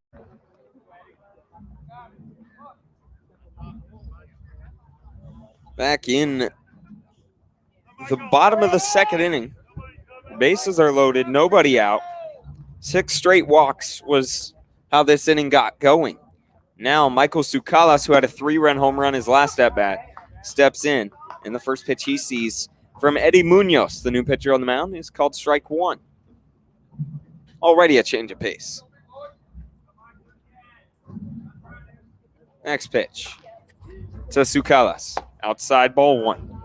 Back in the bottom of the second inning. Bases are loaded, nobody out. 6 straight walks was how this inning got going. Now Michael Sukalas, who had a 3-run home run his last at-bat, steps in. And the first pitch he sees from Eddie Munoz, the new pitcher on the mound, is called strike 1. Already a change of pace. Next pitch to Sukalas. Outside ball 1.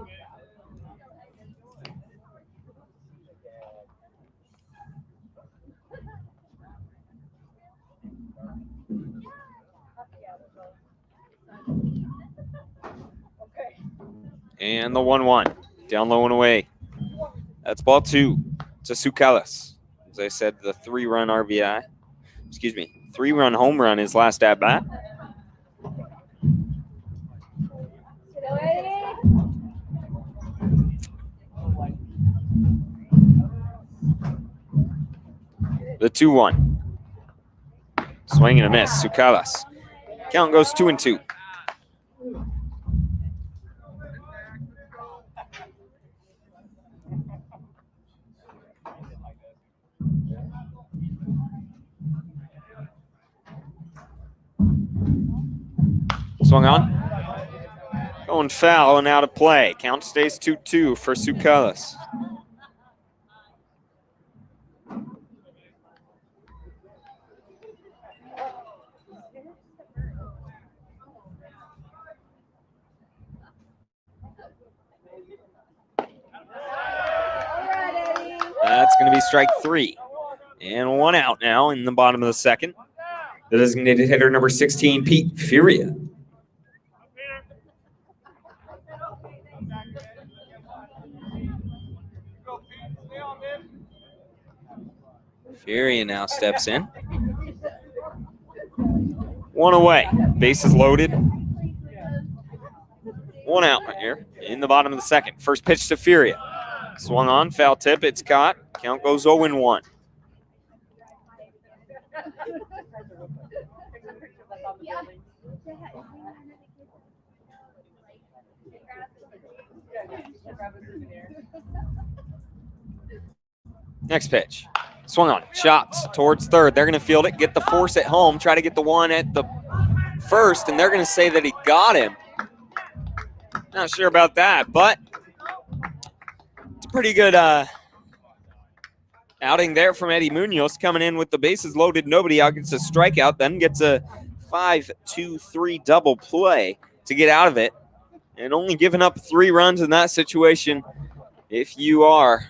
And the 1-1. Down low and away. That's ball 2 to Sukalas. As I said, the 3-run RBI. 3-run home run his last at-bat. The 2-1. Swing and a miss. Sukalas. Count goes 2-2. Swung on. Going foul and out of play. Count stays 2-2 for Sukalas. That's going to be strike 3. And 1 out now in the bottom of the second. The designated hitter, number 16, Pete Furia. Furia now steps in. 1 away. Bases loaded. 1 out right here in the bottom of the second. First pitch to Furia. Swung on, foul tip, it's caught. Count goes 0-1. Next pitch. Swung on. Chopped towards third. They're going to field it, get the force at home, try to get the one at the first, and they're going to say that he got him. Not sure about that, but it's a pretty good outing there from Eddie Munoz, coming in with the bases loaded, nobody out, gets a strikeout, then gets a 5-2-3 double play to get out of it, and only giving up 3 runs in that situation. If you are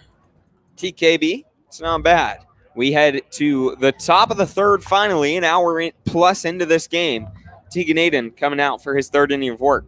TKB, it's not bad. We head to the top of the third finally, an hour plus into this game. Tegan Aiden coming out for his third inning of work.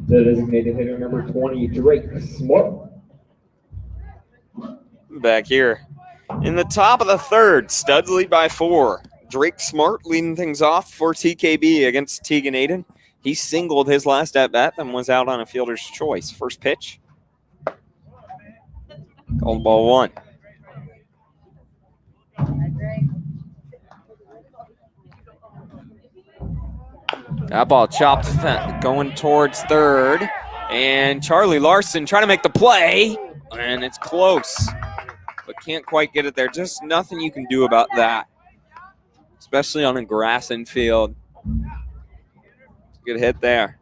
The designated hitter number 20, Drake Smart. Back here in the top of the third, Studs lead by 4. Drake Smart leading things off for TKB against Tegan Aiden. He singled his last at-bat and was out on a fielder's choice. First pitch. Called ball 1. That ball chopped going towards third. And Charlie Larson trying to make the play. And it's close, but can't quite get it there. Just nothing you can do about that, especially on a grass infield. Good hit there.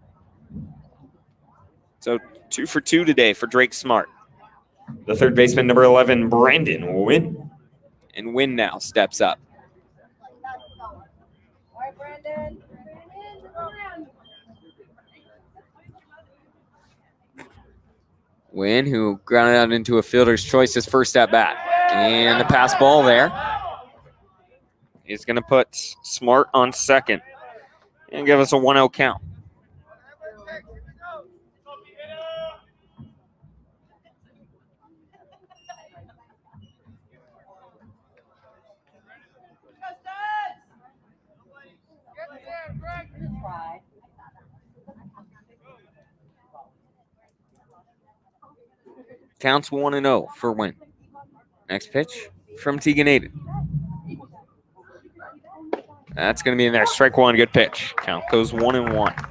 So 2 for 2 today for Drake Smart. The third baseman, number 11, Brandon Wynn. And Wynn now steps up. Wynn, who grounded out into a fielder's choice his first at bat. And the pass ball there. He's going to put Smart on second and give us a 1-0 count. Counts 1-0 for Wynn. Next pitch from Tegan Aiden. That's going to be in there. Strike 1, good pitch. Count goes 1-1.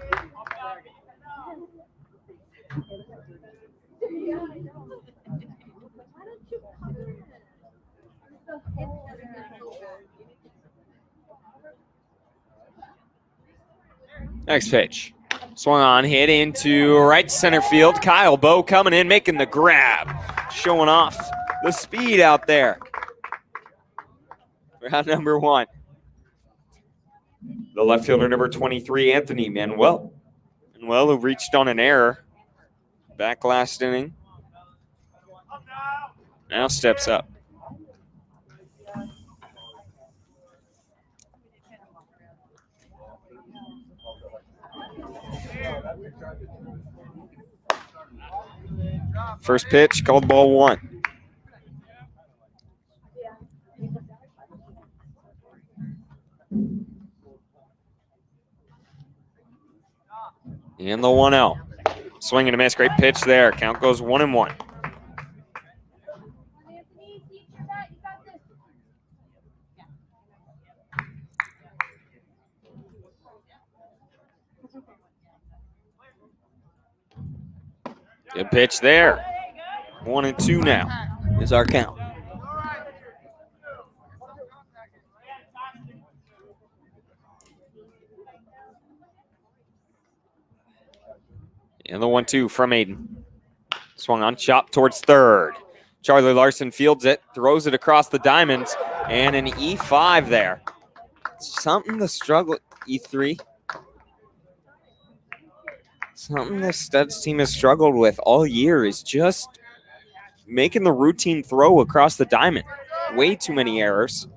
Next pitch. Swung on, hit into right center field. Kyle Bowe coming in, making the grab. Showing off the speed out there. Round number 1. The left fielder, number 23, Anthony Manuel. Manuel, who reached on an error back last inning, now steps up. First pitch, called ball 1. And the 1-0. Swing and a miss. Great pitch there. Count goes 1-1. Good pitch there. 1-2 now is our count. And the 1-2 from Aiden. Swung on, chop towards third. Charlie Larson fields it, throws it across the diamonds, and an E5 there. Something to struggle, E3. Something the Studs team has struggled with all year is just making the routine throw across the diamond. Way too many errors.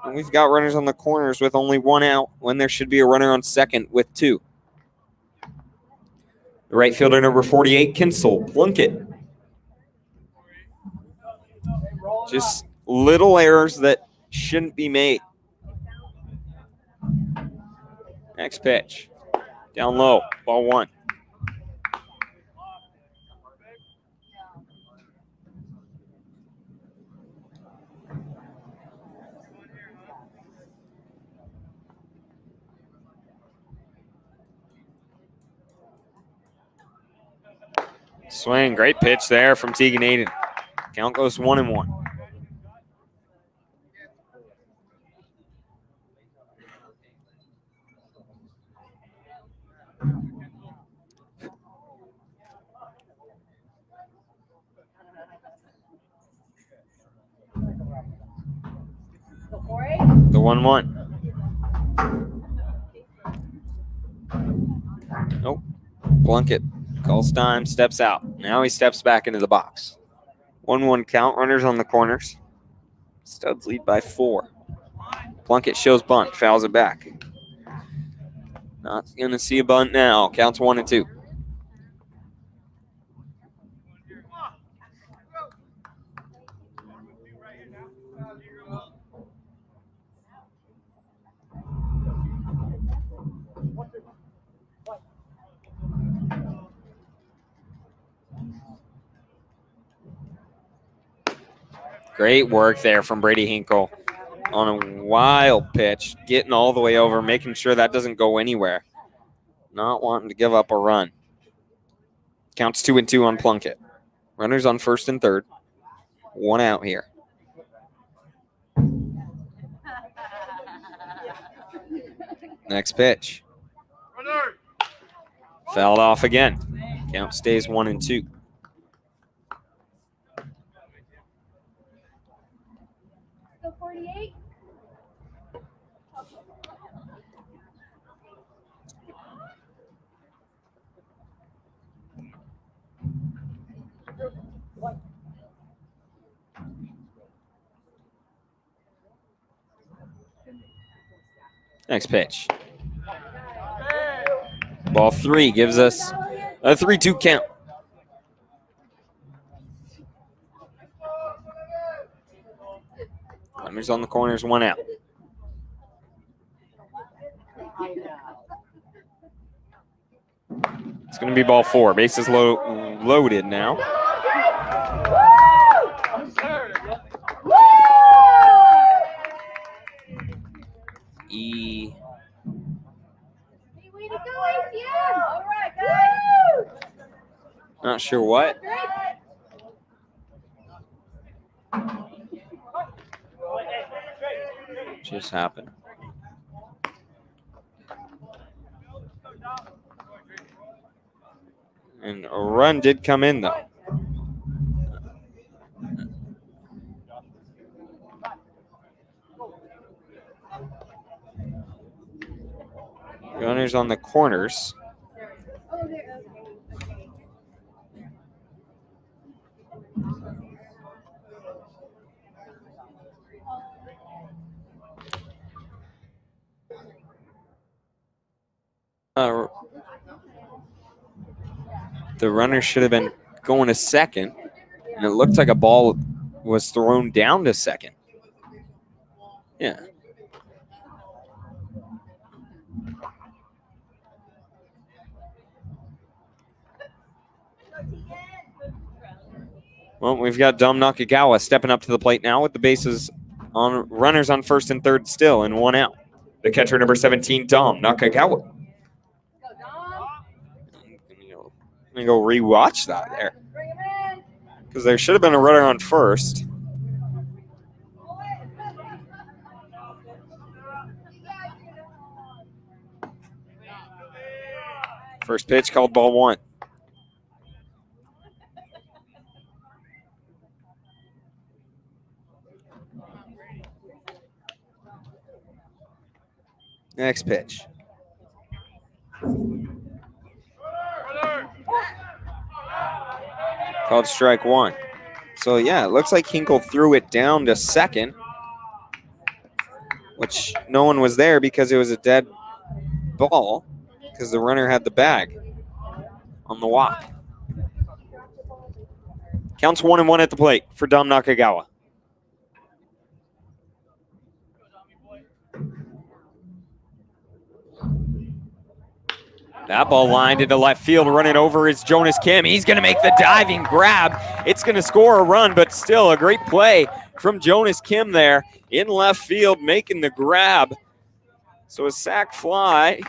And we've got runners on the corners with only 1 out when there should be a runner on second with 2. The right fielder, number 48, Kinsel Plunkett. Just little errors that shouldn't be made. Next pitch. Down low, ball 1. Swing, great pitch there from Tegan Aiden. Count goes 1-1. The 1-1. Nope. Plunkett calls time, steps out. Now he steps back into the box. 1-1 count, runners on the corners. Studs lead by 4. Plunkett shows bunt, fouls it back. Not going to see a bunt now. Counts 1-2. Great work there from Brady Hinkle on a wild pitch, getting all the way over, making sure that doesn't go anywhere. Not wanting to give up a run. Counts 2-2 on Plunkett. Runners on first and third. 1 out here. Next pitch. Fouled off again. Count stays 1-2. Next pitch. Ball 3 gives us a 3-2 count. Runners on the corners, 1 out. It's going to be ball 4. Bases loaded now. E. Not sure what. Just happened. And a run did come in, though. Runners on the corners. The runner should have been going to second, and it looked like a ball was thrown down to second. Yeah. Well, we've got Dom Nakagawa stepping up to the plate now with the bases on runners on first and third still and 1 out. The catcher, number 17, Dom Nakagawa. gonna go rewatch that there because there should have been a runner on first. First pitch called ball one. Next pitch. Called strike one. So, yeah, it looks like Hinkle threw it down to second, which no one was there because it was a dead ball because the runner had the bag on the walk. Counts 1-1 at the plate for Dom Nakagawa. That ball lined into left field. Running over is Jonas Kim. He's going to make the diving grab. It's going to score a run, but still a great play from Jonas Kim there in left field, making the grab. So a sac fly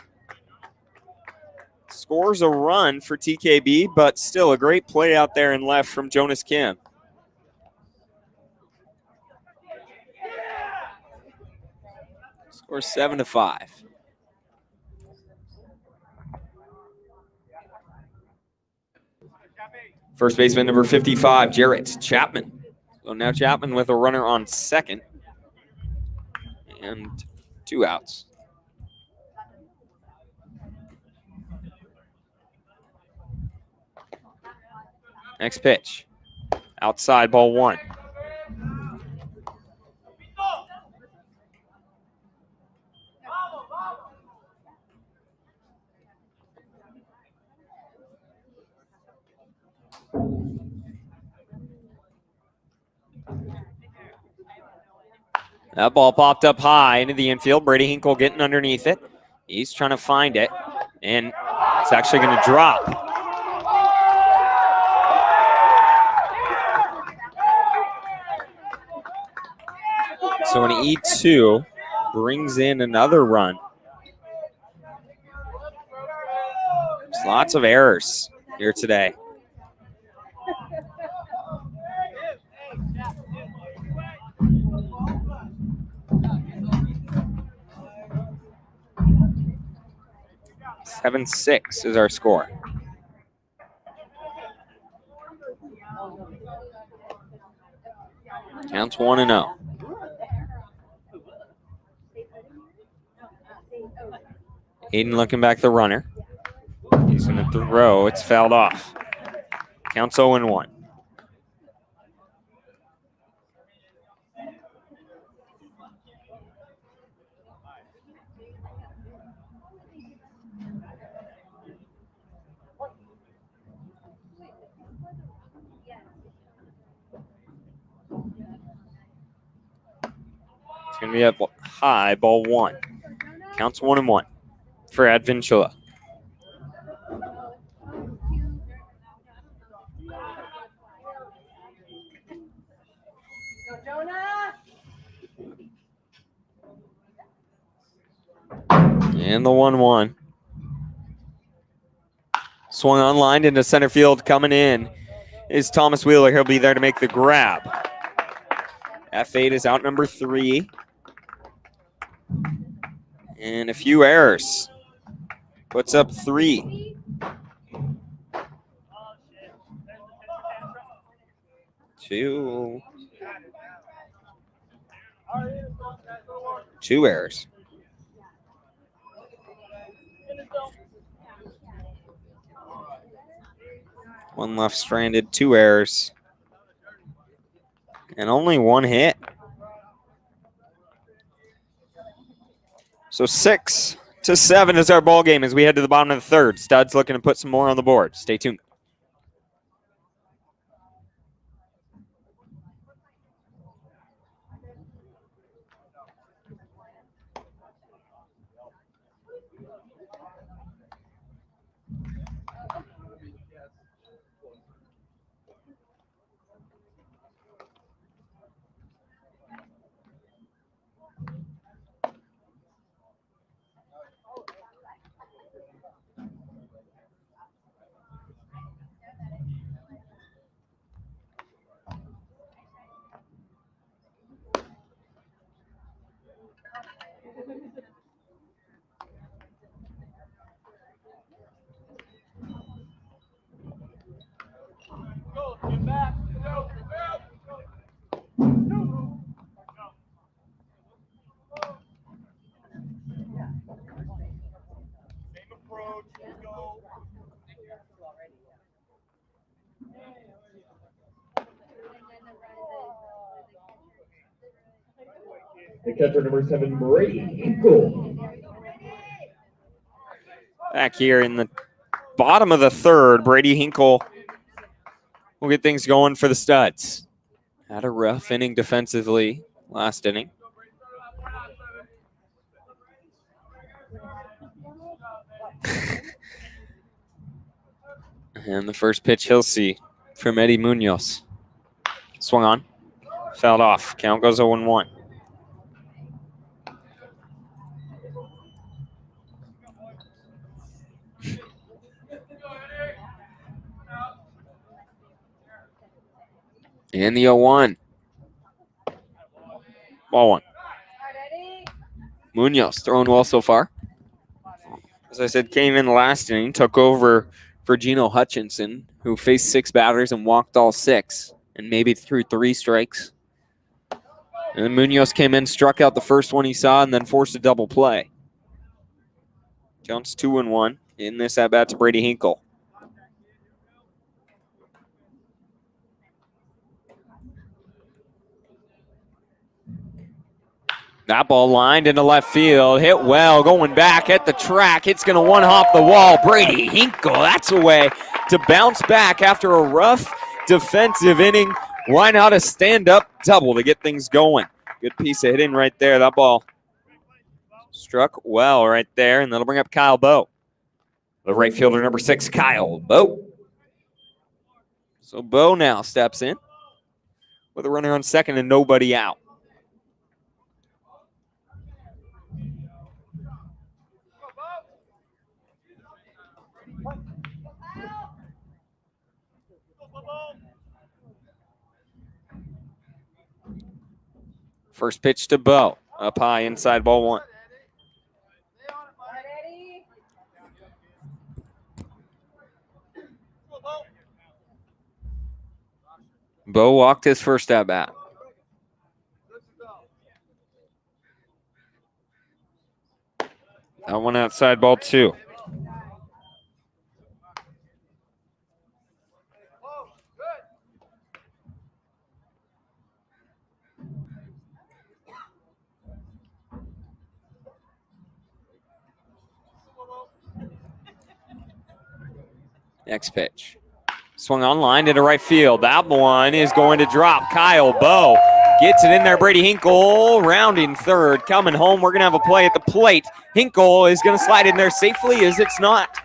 scores a run for TKB, but still a great play out there in left from Jonas Kim. Score 7-5. First baseman number 55, Jarrett Chapman. So now Chapman with a runner on second and 2 outs. Next pitch. Outside, ball one. That ball popped up high into the infield. Brady Hinkle getting underneath it. He's trying to find it, and it's actually going to drop. So an E2 brings in another run. There's lots of errors here today. Seven 6 is our score. Counts 1-0. Hayden looking back the runner. He's going to throw. It's fouled off. Counts 0-1. It's going to be up high, ball one. Counts 1-1 for Advincula. And the 1-1. Swung on line into center field. Coming in is Thomas Wheeler. He'll be there to make the grab. F8 is out number 3. And a few errors. Puts up 3. Two errors. One left stranded, 2 errors. And only 1 hit. So 6-7 is our ball game as we head to the bottom of the third. Stud's looking to put some more on the board. Stay tuned. The catcher, number 7, Brady Hinkle. Back here in the bottom of the third, Brady Hinkle will get things going for the Studs. Had a rough inning defensively last inning. And the first pitch he'll see from Eddie Munoz. Swung on, fouled off. Count goes 0-1. And the 0-1. Ball one. Munoz throwing well so far. As I said, came in the last inning, took over for Gino Hutchinson, who faced 6 batters and walked all 6, and maybe threw 3 strikes. And then Munoz came in, struck out the first one he saw, and then forced a double play. Counts 2-1 in this at-bat to Brady Hinkle. That ball lined into left field, hit well, going back at the track. It's going to one-hop the wall. Brady Hinkle, that's a way to bounce back after a rough defensive inning. Why not a stand-up double to get things going? Good piece of hitting right there. That ball struck well right there, and that'll bring up Kyle Bowe. The right fielder, number 6, Kyle Bowe. So Bowe now steps in with a runner on second and nobody out. First pitch to Bowe. Up high, inside, ball 1. Bowe walked his first at bat. That one outside, ball 2. Next pitch. Swung on line into right field. That one is going to drop. Kyle Bowe gets it in there. Brady Hinkle rounding third. Coming home. We're going to have a play at the plate. Hinkle is going to slide in there safely as it's not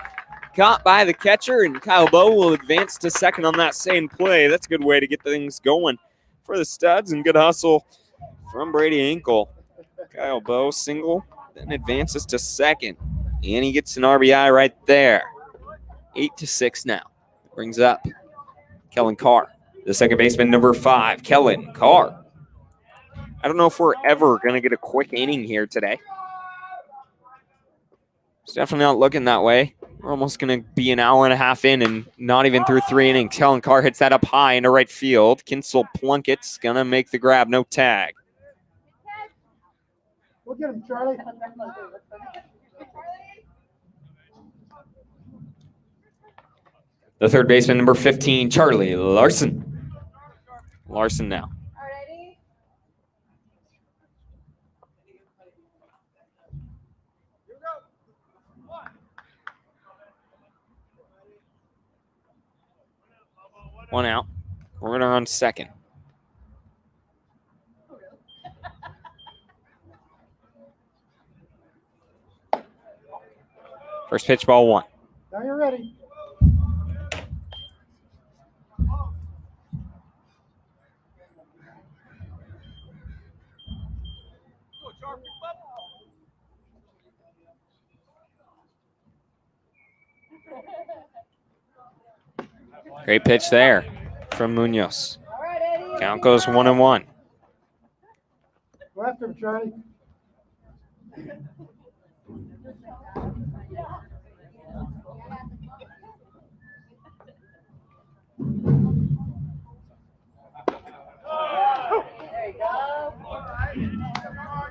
caught by the catcher, and Kyle Bowe will advance to second on that same play. That's a good way to get things going for the Studs, and good hustle from Brady Hinkle. Kyle Bowe single, then advances to second, and he gets an RBI right there. 8-6 now. Brings up Kellen Carr, the second baseman, number 5, Kellen Carr. I don't know if we're ever going to get a quick inning here today. It's definitely not looking that way. We're almost going to be an hour and a half in and not even through 3 innings. Kellen Carr hits that up high into right field. Kinsel Plunkett's going to make the grab. No tag. We'll get him, Charlie. The third baseman, number 15, Charlie Larson. Larson now. One out. We're going to run second. First pitch, ball 1. Now you're ready. Great pitch there from Munoz. Count goes 1-1. Go after him, Charlie.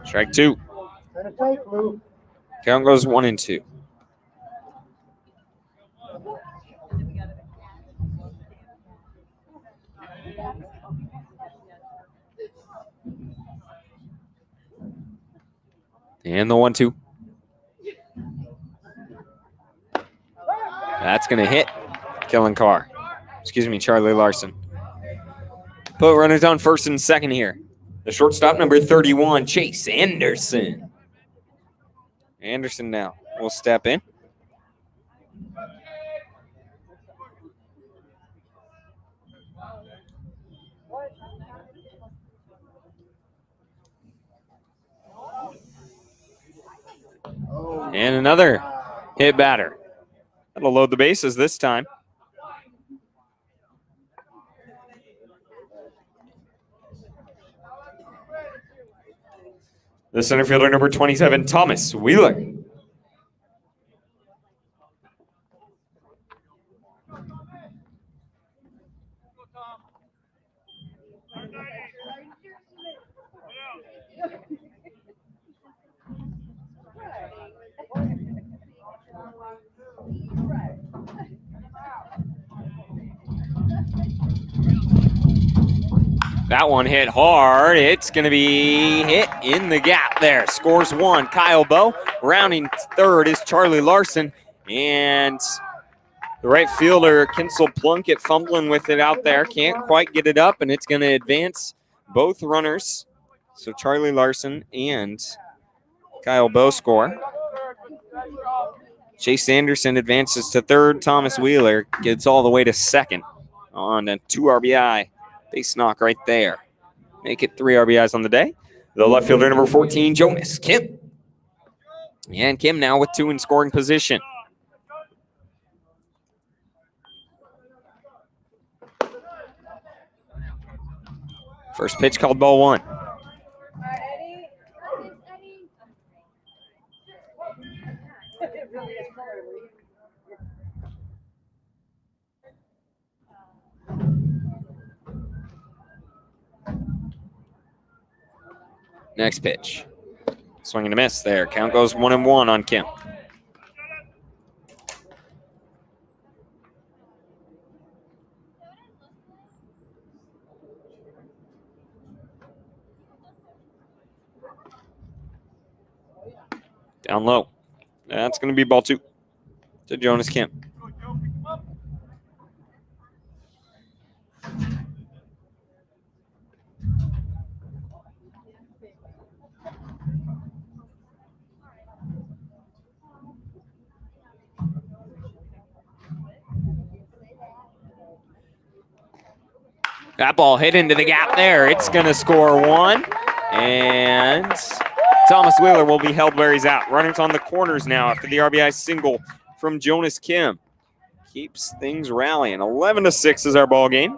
Strike 2. And a tight, Lou. Count goes 1-2. And the 1-2. That's going to hit Kellen Carr. Excuse me, Charlie Larson. Put runners on first and second here. The shortstop, number 31, Chase Anderson. Anderson now will step in. And another hit batter. That'll load the bases this time. The center fielder, number 27, Thomas Wheeler. That one hit hard. It's going to be hit in the gap there. Scores one, Kyle Bowe. Rounding third is Charlie Larson. And the right fielder, Kinsel Plunkett, fumbling with it out there. Can't quite get it up, and it's going to advance both runners. So Charlie Larson and Kyle Bowe score. Chase Anderson advances to third. Thomas Wheeler gets all the way to second on a 2 RBI base knock right there. Make it 3 RBIs on the day. The left fielder, number 14, Jonas Kim. And Kim now with 2 in scoring position. First pitch called ball 1. Next pitch. Swing and a miss there. Count goes 1-1 on Kim. Down low. That's going to be ball 2 to Jonas Kim. That ball hit into the gap there. It's going to score 1. And Thomas Wheeler will be held where he's at. Runners on the corners now after the RBI single from Jonas Kim. Keeps things rallying. 11-6 is our ball game.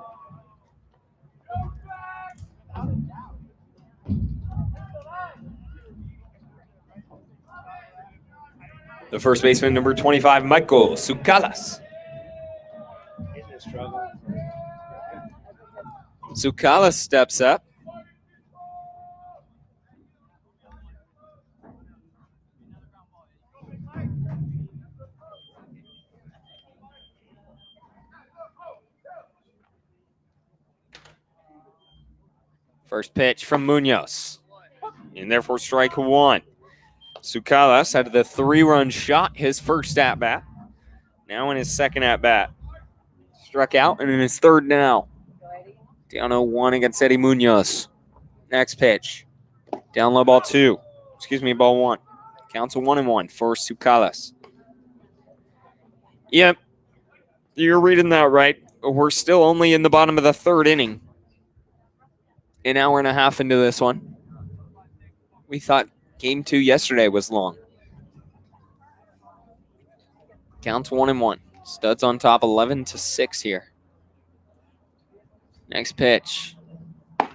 The first baseman, number 25, Michael Sukalas. Sukalas steps up. First pitch from Munoz. And therefore strike 1. Sukalas had the 3-run shot, his first at-bat. Now in his second at-bat. Struck out and in his third now. Down 0-1 against Eddie Munoz. Next pitch. Down low ball 2. Excuse me, ball 1. Counts a 1-1 for Sukalas. Yep, you're reading that right. We're still only in the bottom of the 3rd inning. An hour and a half into this one. We thought game 2 yesterday was long. Counts 1-1. Studs on top, 11-6 here. Next pitch.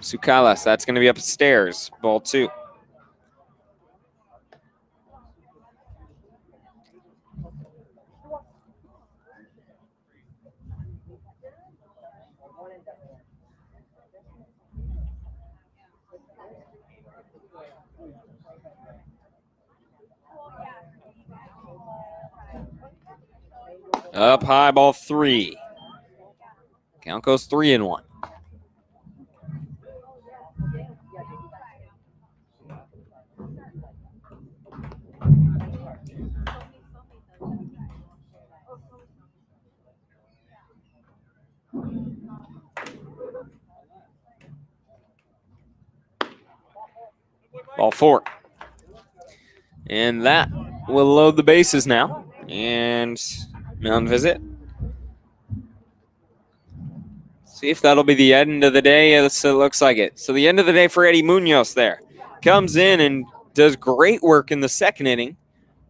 Sukalas, that's going to be upstairs. Ball 2. Up high, ball 3. Count goes 3-1. Ball 4. And that will load the bases now. And mound visit. See if that'll be the end of the day. Yes, it looks like it. So the end of the day for Eddie Munoz there. Comes in and does great work in the second inning,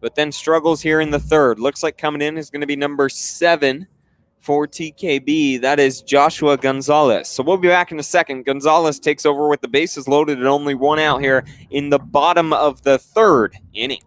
but then struggles here in the third. Looks like coming in is going to be number 7 for TKB. That is Joshua Gonzalez. So we'll be back in a second. Gonzalez takes over with the bases loaded and only 1 out here in the bottom of the third inning.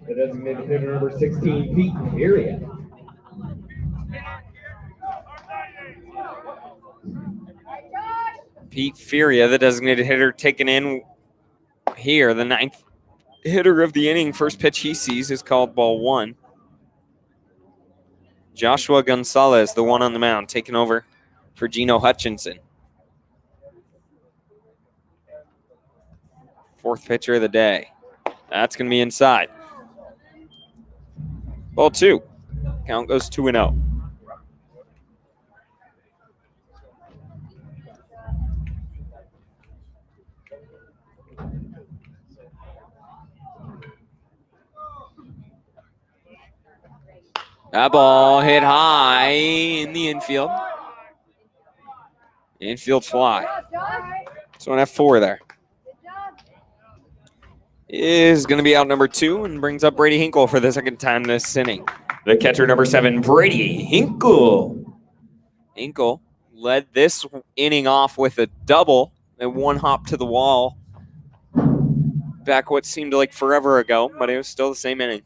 The designated hitter number 16, Pete Furia. Pete Furia, the designated hitter, taken in here. The 9th hitter of the inning. First pitch he sees is called ball 1. Joshua Gonzalez, the one on the mound, taking over for Gino Hutchinson. 4th pitcher of the day. That's going to be inside. Ball 2. Count goes 2-0. That ball hit high in the infield. Infield fly. So an F4 there. Is going to be out number 2 and brings up Brady Hinkle for the second time this inning. The catcher number 7, Brady Hinkle. Hinkle led this inning off with a double and 1 hop to the wall back what seemed like forever ago, but it was still the same inning.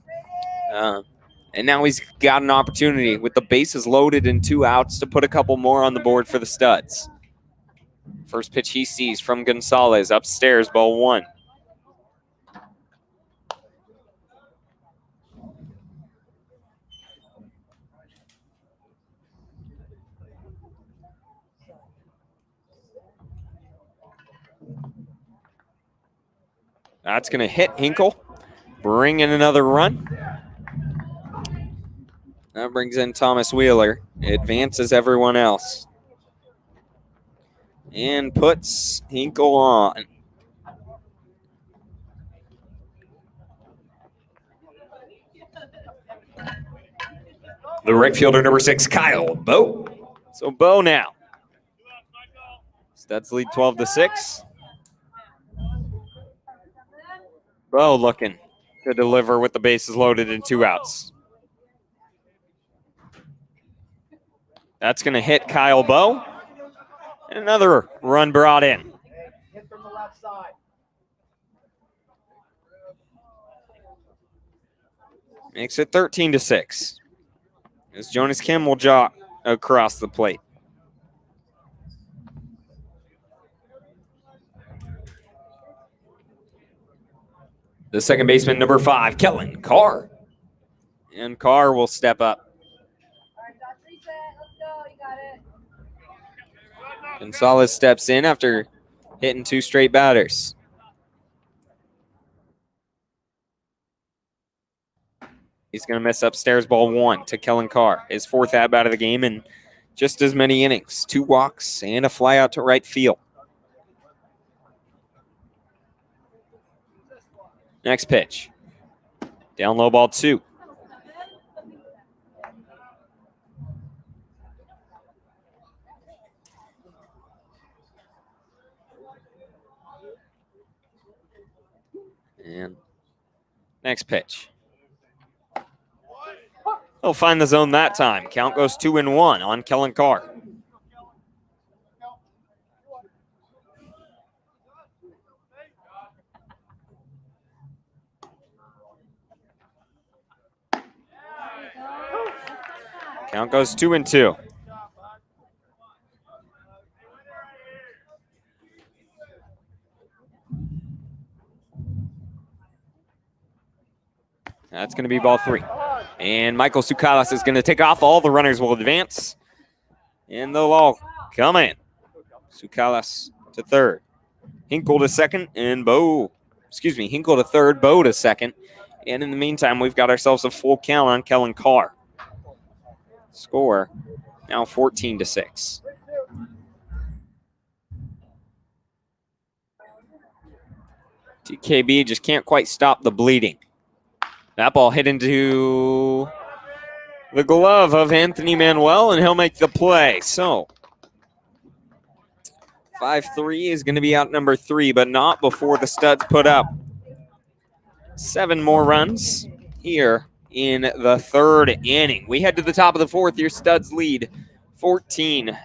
And now he's got an opportunity with the bases loaded and 2 outs to put a couple more on the board for the Studs. First pitch he sees from Gonzalez upstairs, ball 1. That's going to hit Hinkle, bring in another run. That brings in Thomas Wheeler, advances everyone else, and puts Hinkle on. The right fielder number 6, Kyle Bo. So Bo now. Studs lead 12-6. Bo looking to deliver with the bases loaded and 2 outs. That's going to hit Kyle Bo. And another run brought in. Hit from the left side. Makes it 13-6. As Jonas Kim will jog across the plate. The second baseman, number 5, Kellen Carr. And Carr will step up. All right, Josh, reset. Let's go. You got it. Gonzalez steps in after hitting 2 straight batters. He's going to miss upstairs, ball 1 to Kellen Carr. His 4th at bat of the game and just as many innings. 2 walks and a fly out to right field. Next pitch. Down low, ball 2. And next pitch. He'll find the zone that time. Count goes 2-1 on Kellen Carr. Count goes 2-2. That's going to be ball 3. And Michael Tsoukalas is going to take off. All the runners will advance. And they'll all come in. Tsoukalas to third. Hinkle to second. And Hinkle to third. Bo to second. And in the meantime, we've got ourselves a full count on Kellen Carr. Score now 14-6. TKB just can't quite stop the bleeding. That ball hit into the glove of Anthony Manuel, and he'll make the play. So 5-3 is going to be out number 3, but not before the Studs put up 7 more runs here in the 3rd inning. We head to the top of the 4th. Your Studs lead 14-6.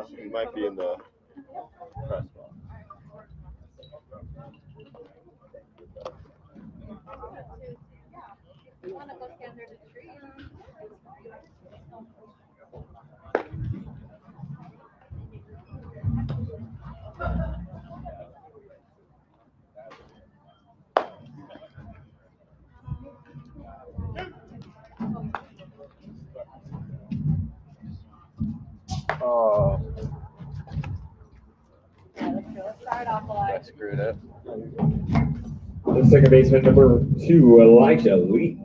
He might be in the press box. Oh. I screwed it. The second baseman, number 2, Elijah Lee.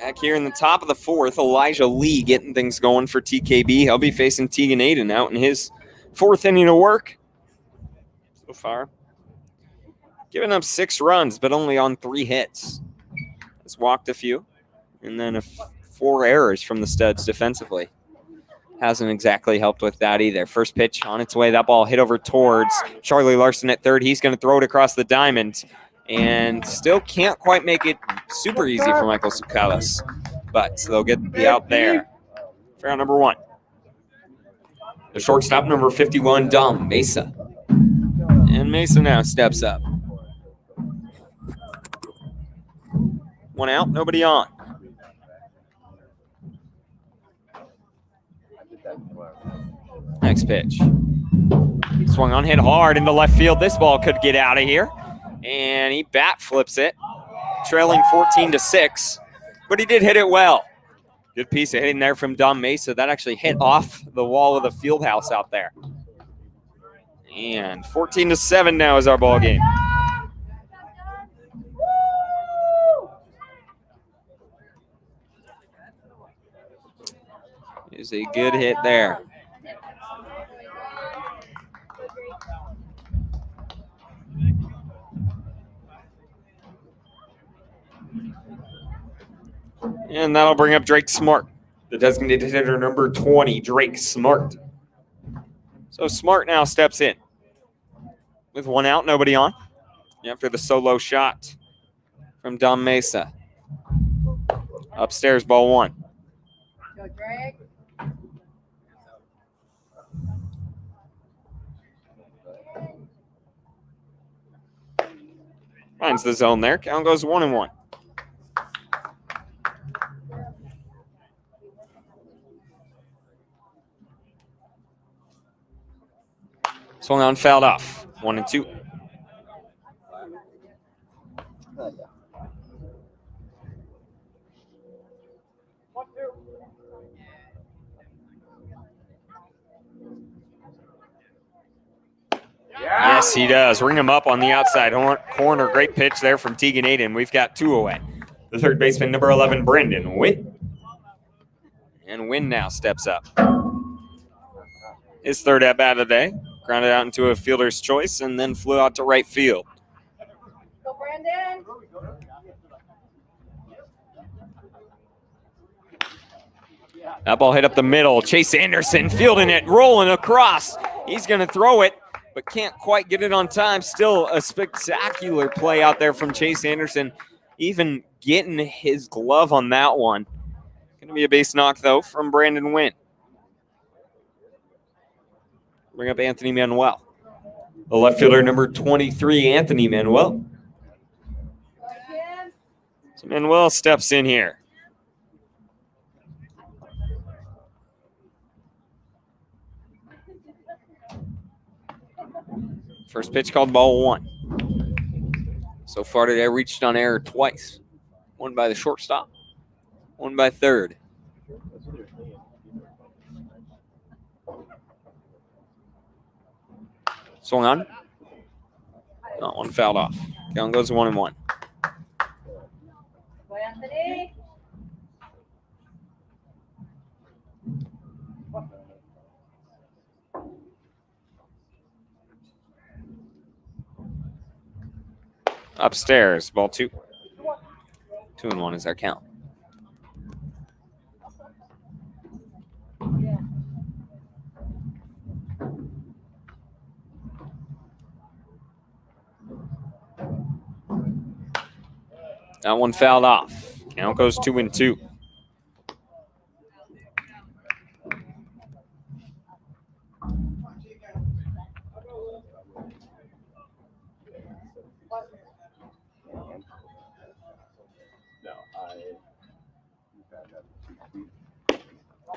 Back here in the top of the 4th, Elijah Lee getting things going for TKB. He'll be facing Tegan Aiden out in his 4th inning of work so far. Giving up 6 runs, but only on 3 hits. Has walked a few, and then 4 errors from the Studs defensively. Hasn't exactly helped with that either. First pitch on its way. That ball hit over towards Charlie Larson at third. He's going to throw it across the diamond and still can't quite make it super easy for Michael Tsoukalas. But they'll get the out there for out number 1. The shortstop, number 51, Dom Mesa. And Mesa now steps up. 1 out, nobody on. Next pitch. Swung on, hit hard into left field. This ball could get out of here. And he bat flips it, trailing 14-6. But he did hit it well. Good piece of hitting there from Dom Mesa. That actually hit off the wall of the field house out there. And 14-7 now is our ball game. Is a good hit there. And that'll bring up Drake Smart, the designated hitter number 20, Drake Smart. So Smart now steps in with one out, nobody on, after the solo shot from Dom Mesa. Upstairs, ball one. Go, Drake. Finds the zone there. Count goes 1-1. Swung on, fouled off. 1-2. Yes, he does. Ring him up on the outside corner. Great pitch there from Tegan Aiden. We've got 2 away. The third baseman, number 11, Brendan Wynn. And Wynn now steps up. His third at-bat of the day. Grounded out into a fielder's choice and then flew out to right field. Go, Brandon. That ball hit up the middle. Chase Anderson fielding it, rolling across. He's going to throw it, but can't quite get it on time. Still a spectacular play out there from Chase Anderson, even getting his glove on that one. Going to be a base knock, though, from Brandon Wynn. Bring up Anthony Manuel. The left fielder, number 23, Anthony Manuel. So Manuel steps in here. First pitch called ball one. So far today, reached on error twice. One by the shortstop, one by third. Swung on. Not one fouled off. Count goes 1-1. Go, Anthony. Upstairs, ball two. 2-1 is our count. That one fouled off. Count goes 2-2.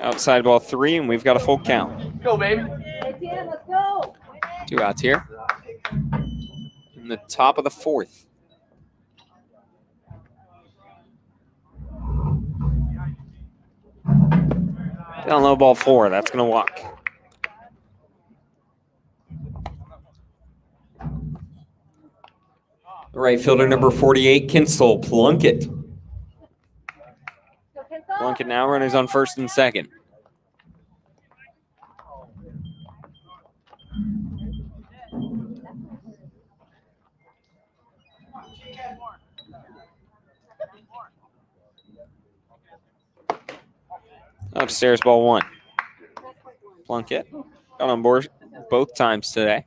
Outside ball three, and we've got a full count. Go, baby. Hey, Tim, let's go. 2 outs here. In the top of the fourth. Down low, ball 4. That's going to walk. The right fielder, number 48, Kinsel Plunkett. Go, Kinsel. Plunkett now runners on first and second. Upstairs, ball 1. Plunkett got on board both times today.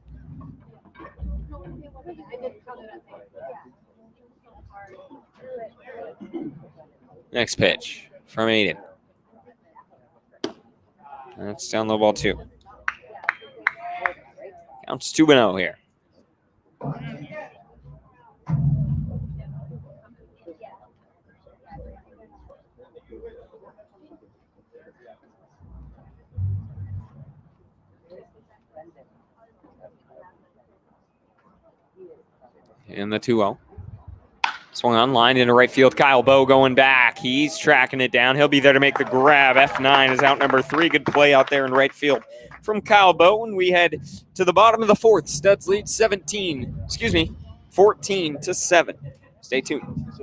Next pitch from Aiden. That's down low, ball 2. Counts 2-0 here. And the 2-0. Swung on, line into right field. Kyle Bowe going back. He's tracking it down. He'll be there to make the grab. F9 is out number 3. Good play out there in right field from Kyle Bowe. And we head to the bottom of the fourth. Studs lead 14-7. Stay tuned.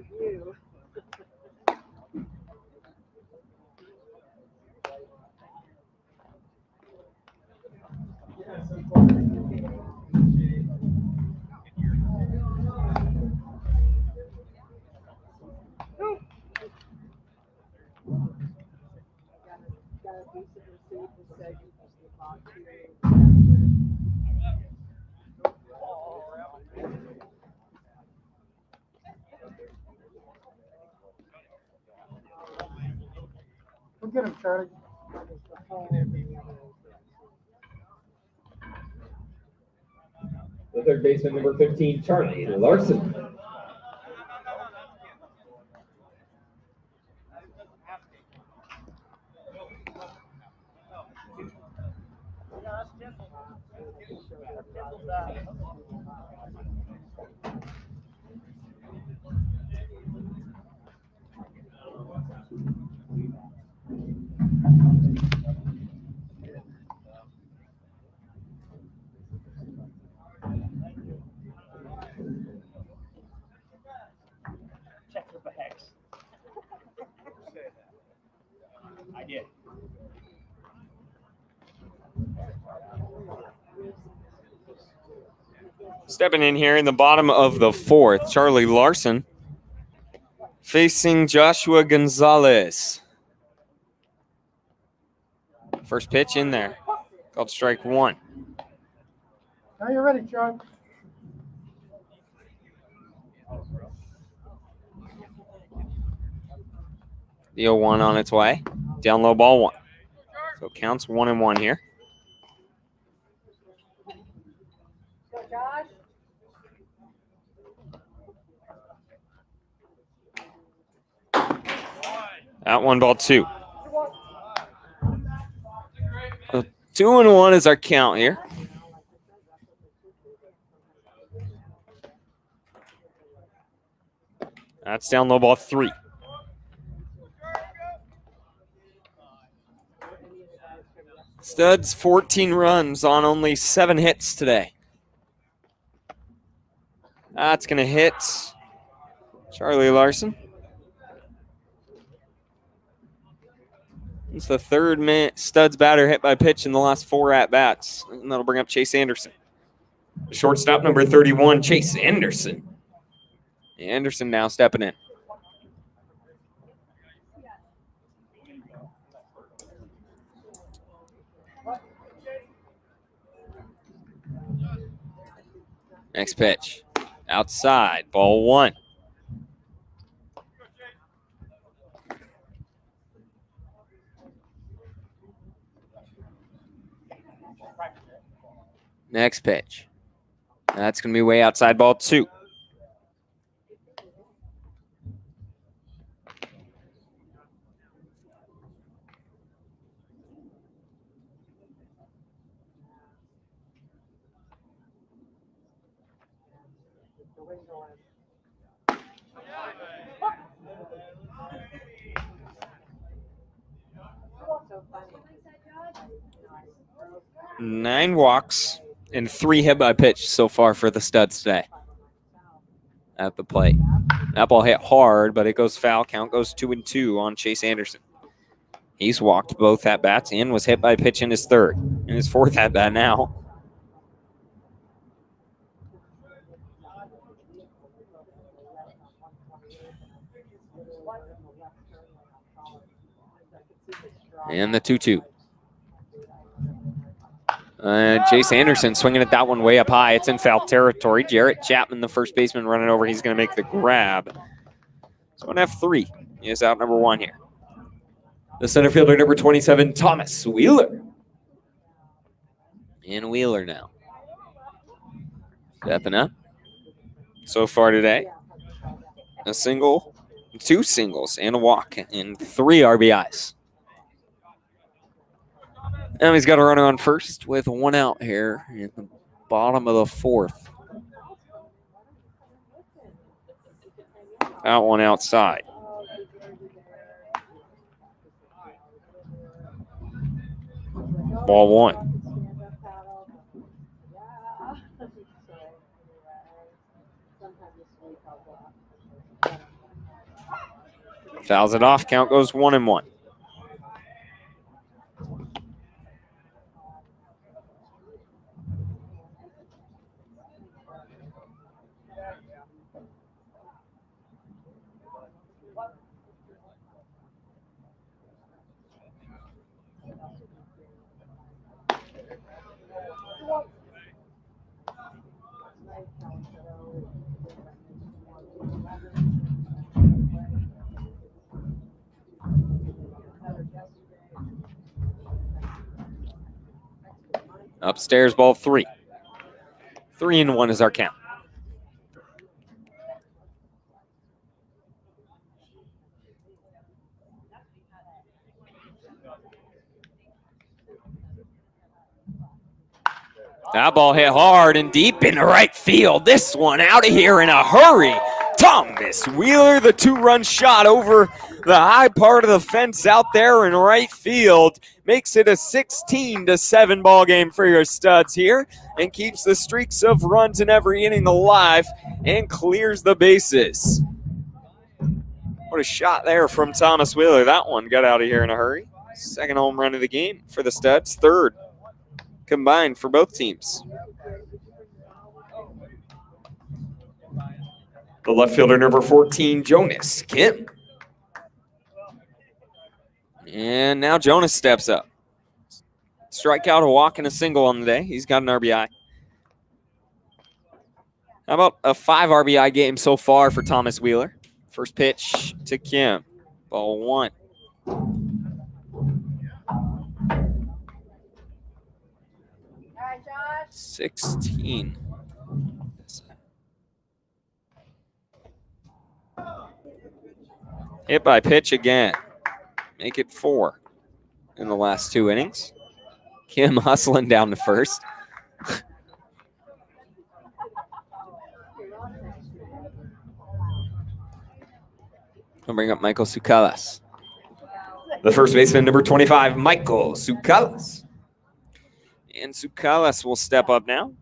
review. Got a decent receipt that said you just about We'll get him, Charlie. The third baseman, number 15, Charlie Larson. Check the bags. I did. Stepping in here in the bottom of the fourth, Charlie Larson facing Joshua Gonzalez. First pitch in there. Called strike one. Now you're ready, John. The 0-1 on its way. Down low, ball one. So counts 1-1 here. Go, Josh. That one, ball two. 2-1 is our count here. That's down low, ball three. Studs 14 runs on only 7 hits today. That's going to hit Charlie Larson. It's the third Studs batter hit by pitch in the last 4 at-bats. And that'll bring up Chase Anderson. Shortstop number 31, Chase Anderson. Anderson now stepping in. Next pitch. Outside, ball one. Next pitch. That's going to be way outside, ball two. Nine walks and 3 hit by pitch so far for the Studs today at the plate. That ball hit hard, but it goes foul. Count goes 2-2 on Chase Anderson. He's walked both at bats and was hit by pitch in his third. In his fourth at bat now. And the 2-2. Chase Anderson swinging at that one way up high. It's in foul territory. Jarrett Chapman, the first baseman, running over. He's going to make the grab. So an F3 is out number 1 here. The center fielder, number 27, Thomas Wheeler. And Wheeler now. Stepping up. So far today, a single, 2 singles, and a walk, and 3 RBIs. Now he's got a runner on first with 1 out here in the bottom of the fourth. Out one outside. Ball one. Fouls it off. Count goes 1-1. Upstairs, ball 3. 3-1 is our count. That ball hit hard and deep into right field. This one out of here in a hurry. Thomas Wheeler, the 2-run shot over the high part of the fence out there in right field, makes it a 16-7 ball game for your Studs here and keeps the streaks of runs in every inning alive and clears the bases. What a shot there from Thomas Wheeler. That one got out of here in a hurry. Second home run of the game for the Studs. Third combined for both teams. The left fielder, number 14, Jonas Kim. And now Jonas steps up. Strikeout, a walk, and a single on the day. He's got an RBI. How about a 5 RBI game so far for Thomas Wheeler? First pitch to Kim. Ball 1. All right, Josh. 16. Hit by pitch again. Make it 4 in the last 2 innings. Kim hustling down to first. I'll bring up Michael Sukalas. The first baseman, number 25, Michael Sukalas. And Sukalas will step up now.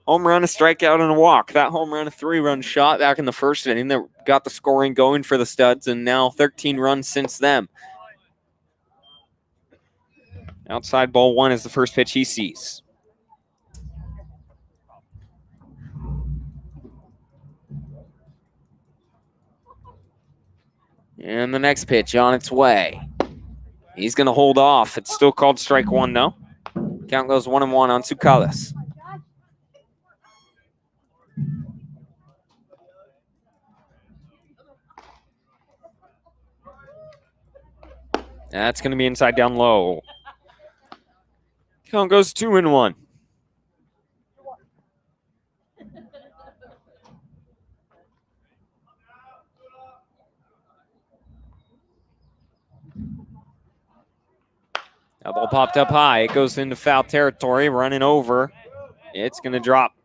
Home run, a strikeout, and a walk. That home run, a 3-run shot back in the first inning that got the scoring going for the Studs, and now 13 runs since then. Outside ball 1 is the first pitch he sees. And the next pitch on its way. He's going to hold off. It's still called strike 1, though. Count goes 1-1 on Sukalas. That's going to be inside down low. Count goes 2-1. That ball popped up high. It goes into foul territory, running over. It's going to drop.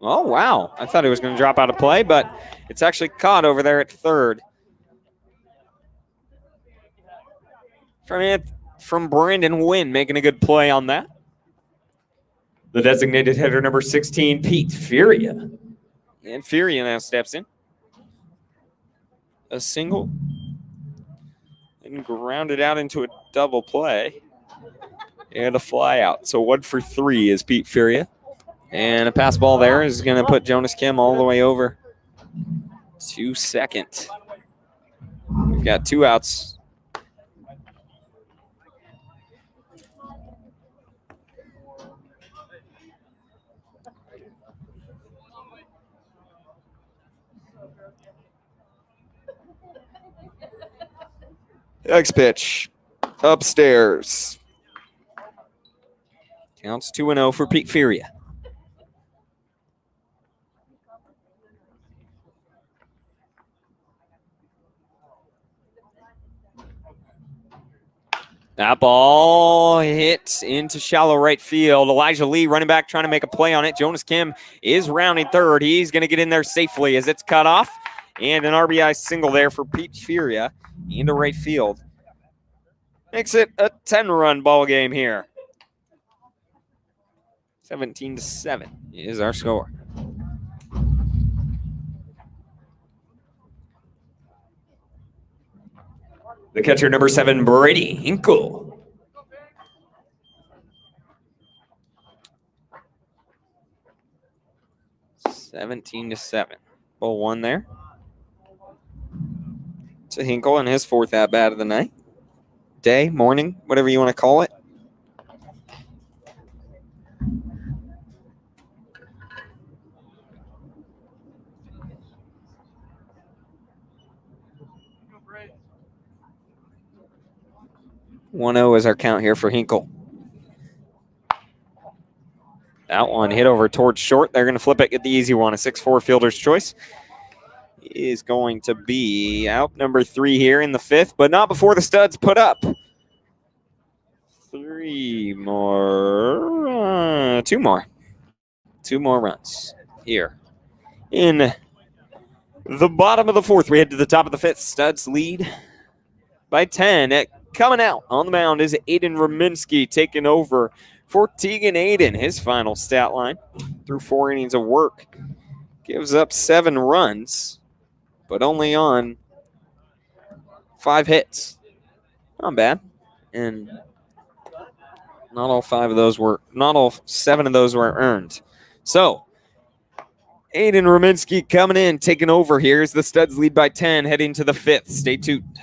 Oh, wow. I thought it was going to drop out of play, but it's actually caught over there at third. From Brandon Wynn, making a good play on that. The designated hitter, number 16, Pete Furia. And Furia now steps in. A single. And grounded out into a double play. And a fly out. So 1 for 3 is Pete Furia. And a pass ball there is going to put Jonas Kim all the way over to second. We've got 2 outs. Next pitch, upstairs. Counts 2-0 for Pete Furia. That ball hits into shallow right field. Elijah Lee running back trying to make a play on it. Jonas Kim is rounding third. He's going to get in there safely as it's cut off. And an RBI single there for Pete Furia into right field. Makes it a 10-run ball game here. 17-7 is our score. The catcher, number 7, Brady Hinkle. (17 to 7). Ball 1 there to Hinkle in his 4th at-bat of the night. Day, morning, whatever you want to call it. One 0 is our count here for Hinkle. That one hit over towards short. They're going to flip it, get the easy one. A 6-4 fielder's choice is going to be out number 3 here in the 5th, but not before the studs put up 2 more. 2 more runs here in the bottom of the 4th. We head to the top of the 5th. Studs lead by 10. Coming out on the mound is Aiden Rominski, taking over for Tegan Aiden. His final stat line through 4 innings of work gives up 7 runs, but only on 5 hits. Not bad. And not all 7 of those were earned. So Aiden Rominski coming in, taking over here as the Studs lead by 10, heading to the 5th. Stay tuned.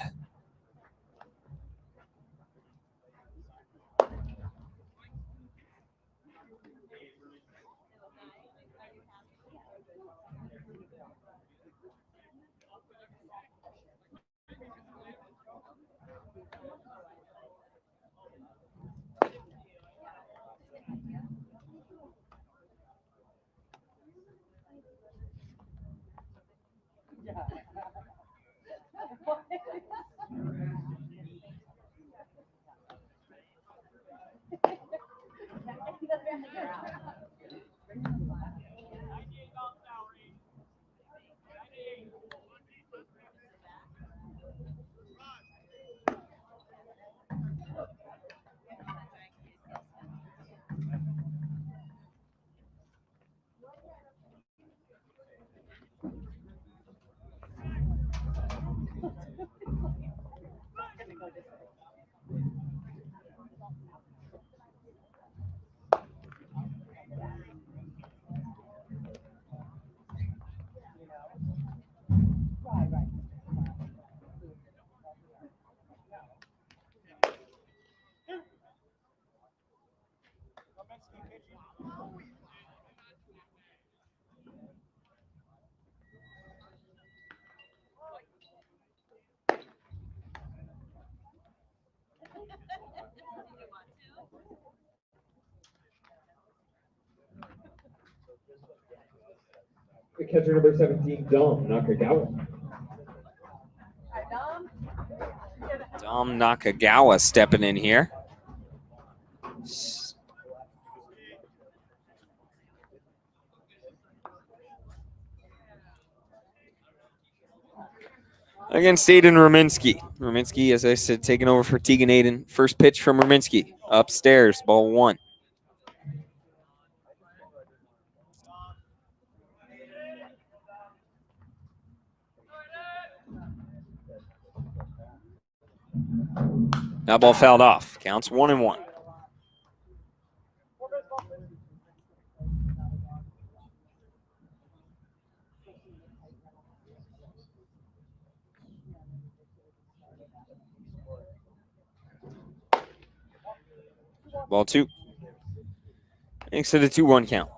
The catcher, number 17, Dom Nakagawa. Dom Nakagawa stepping in here. Against Aiden Rominski. Rominski, as I said, taking over for Tegan Aiden. First pitch from Rominski. Upstairs, ball 1. That ball fouled off. Counts 1-1. Ball 2. Makes it a 2-1 count.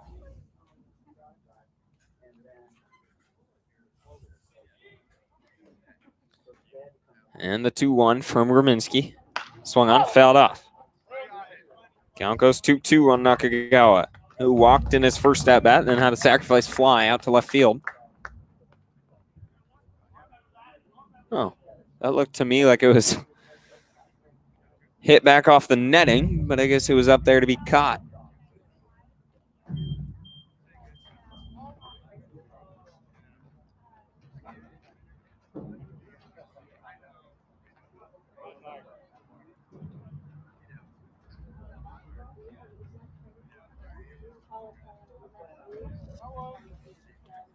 And the 2-1 from Rominski. Swung on, fouled off. Count goes 2-2 on Nakagawa, who walked in his first at-bat and then had a sacrifice fly out to left field. Oh, that looked to me like it was hit back off the netting, but I guess it was up there to be caught.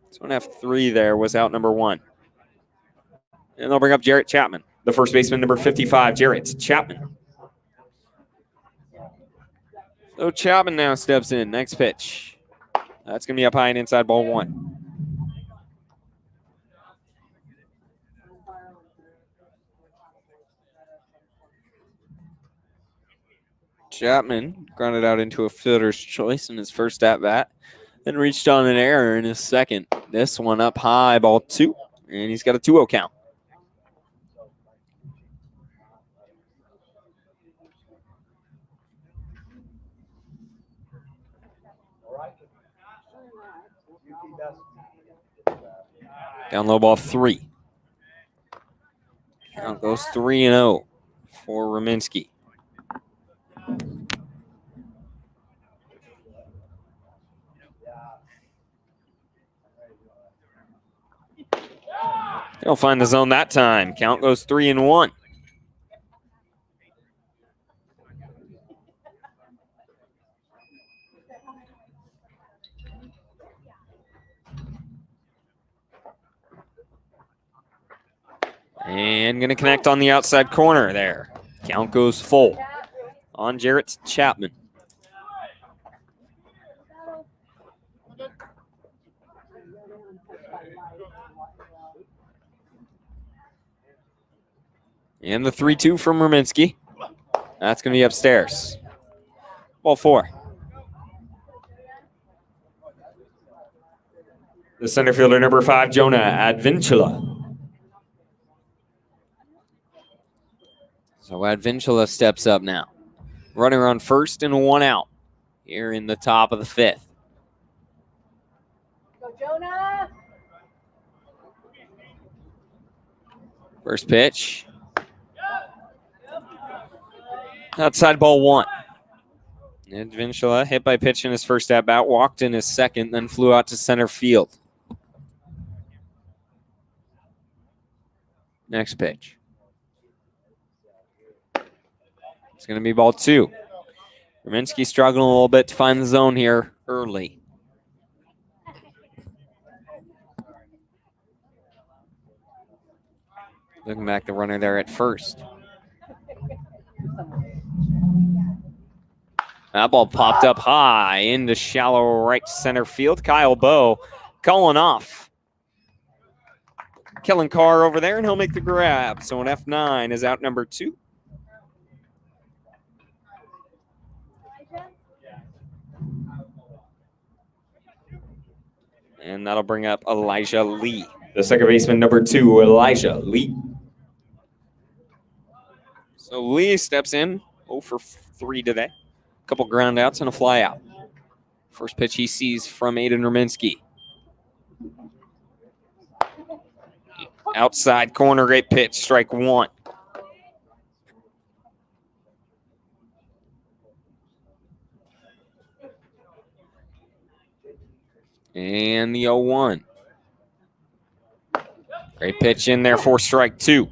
So F3 there was out number 1. And they'll bring up Jarrett Chapman, the first baseman, number 55, Jarrett Chapman. So Chapman now steps in. Next pitch. That's going to be up high and inside, ball 1. Chapman grounded out into a fielder's choice in his first at-bat, then reached on an error in his second. This one up high, ball 2, and he's got a 2-0 count. Down low, ball 3. Count goes 3-0 for Rominski. He'll find the zone that time. Count goes 3-1. And going to connect on the outside corner there. Count goes full on Jarrett Chapman. And the 3-2 from Rominski. That's going to be upstairs. Ball 4. The center fielder, number 5, Jonah Advincula. So Advincula steps up now. Runner on first and 1 out here in the top of the 5th. Go, Jonah. First pitch. Outside, ball 1. Advincula hit by pitch in his first at-bat, walked in his second, then flew out to center field. Next pitch. It's going to be ball 2. Rominski struggling a little bit to find the zone here early. Looking back, the runner there at first. That ball popped up high into shallow right center field. Kyle Bowe calling off Kellen Carr over there, and he'll make the grab. So an F9 is out number 2. And that'll bring up Elijah Lee, the second baseman, number 2, Elijah Lee. So Lee steps in, 0 for 3 today. A couple ground outs and a fly out. First pitch he sees from Aiden Rominski. Outside corner, great pitch, strike 1. And the 0-1. Great pitch in there for strike 2.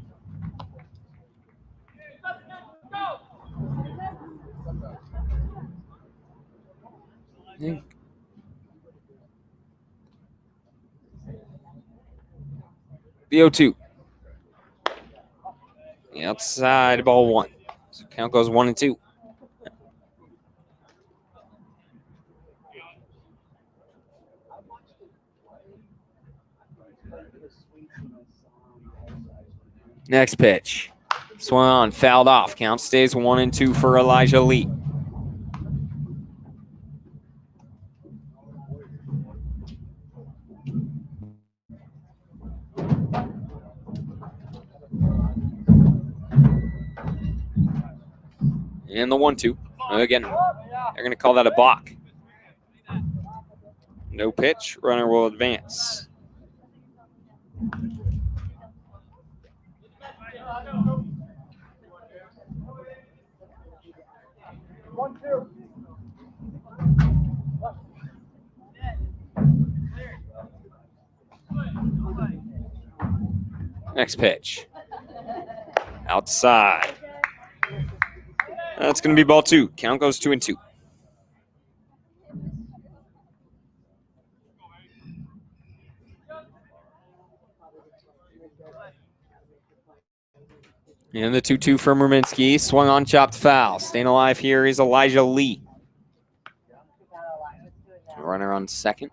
The 0-2. The outside, ball 1. So count goes 1-2. Next pitch. Swung on, fouled off. Count stays 1-2 for Elijah Lee. And the 1-2. Again, they're going to call that a balk. No pitch. Runner will advance. Next pitch. Outside. That's going to be ball 2. Count goes 2-2. And the 2-2 from Ruminski. Swung on, chopped foul. Staying alive here is Elijah Lee. Runner on second.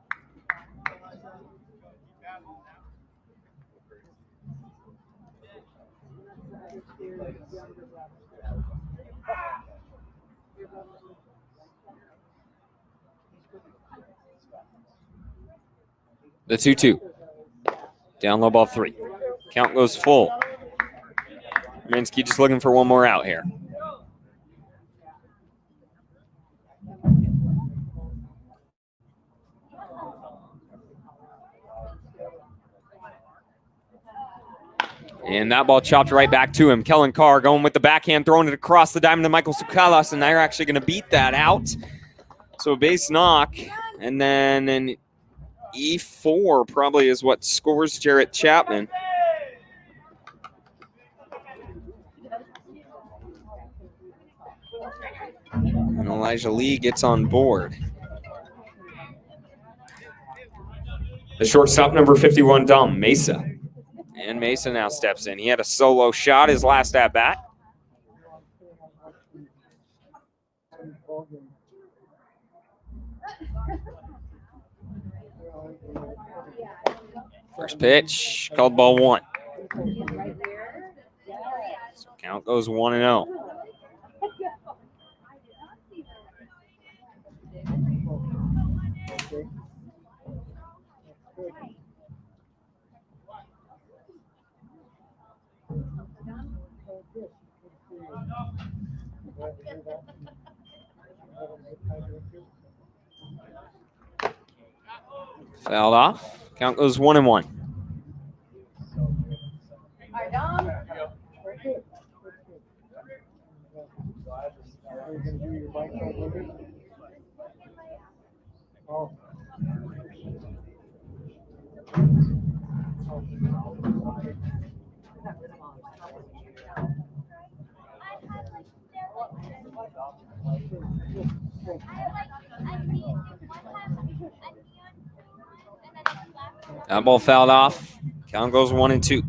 The 2-2. Down low ball 3. Count goes full. Minsky just looking for one more out here. And that ball chopped right back to him. Kellen Carr going with the backhand, throwing it across the diamond to Michael Sukalas, and they're actually going to beat that out. So a base knock, and then an E4 probably is what scores Jarrett Chapman. And Elijah Lee gets on board. The shortstop, number 51, Dom Mesa. And Mesa now steps in. He had a solo shot his last at-bat. First pitch, called ball 1. So count goes 1-0. Fouled off. Count goes 1-1. All right, Dom. That ball fouled off. Count goes 1-2.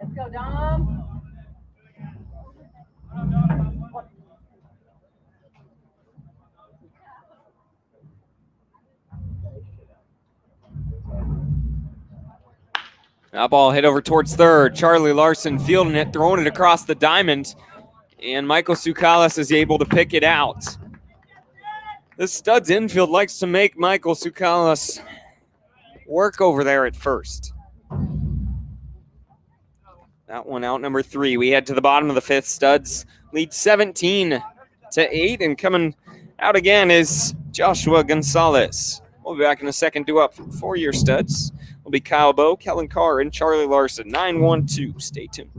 Let's go, Dom. That ball hit over towards third. Charlie Larson fielding it, throwing it across the diamond. And Michael Sukalas is able to pick it out. The Studs infield likes to make Michael Sukalas work over there at first. That one out, number 3. We head to the bottom of the 5th. Studs lead 17-8, and coming out again is Joshua Gonzalez. We'll be back in a second. Due up for your Studs will be Kyle Bowe, Kellen Carr, and Charlie Larson. 9-1-2. Stay tuned.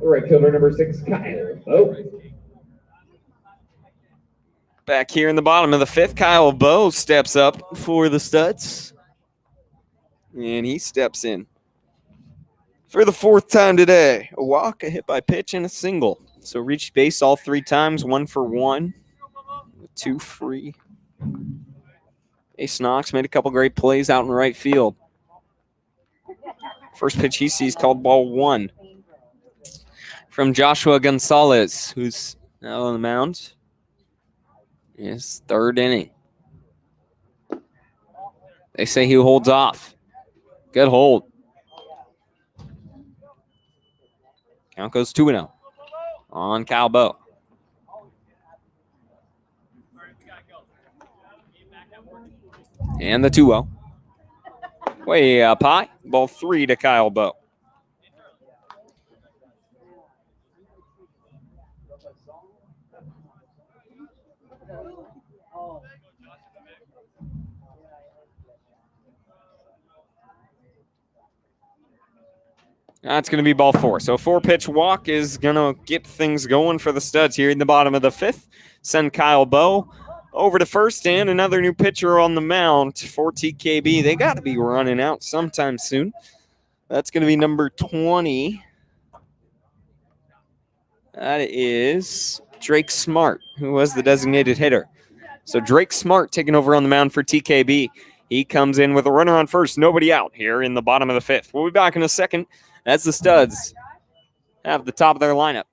Right fielder number 6, Kyle Bowe. Back here in the bottom of the 5th, Kyle Bowe steps up for the Studs. And he steps in. For the fourth time today, a walk, a hit by pitch, and a single. So reached base all 3 times, 1 for 1, 2 free. Ace Knox made a couple great plays out in right field. First pitch he sees called ball 1 from Joshua Gonzalez, who's now on the mound. His 3rd inning. They say he holds off. Good hold. Count goes 2-0 on Kyle Bowe. And the 2-0. Way up high. Ball 3 to Kyle Bowe. That's going to be ball 4. So 4-pitch walk is going to get things going for the Studs here in the bottom of the 5th. Send Kyle Bowe over to first, and another new pitcher on the mound for TKB. They got to be running out sometime soon. That's going to be number 20. That is Drake Smart, who was the designated hitter. So Drake Smart taking over on the mound for TKB. He comes in with a runner on first, nobody out here in the bottom of the 5th. We'll be back in a second as the Studs have the top of their lineup.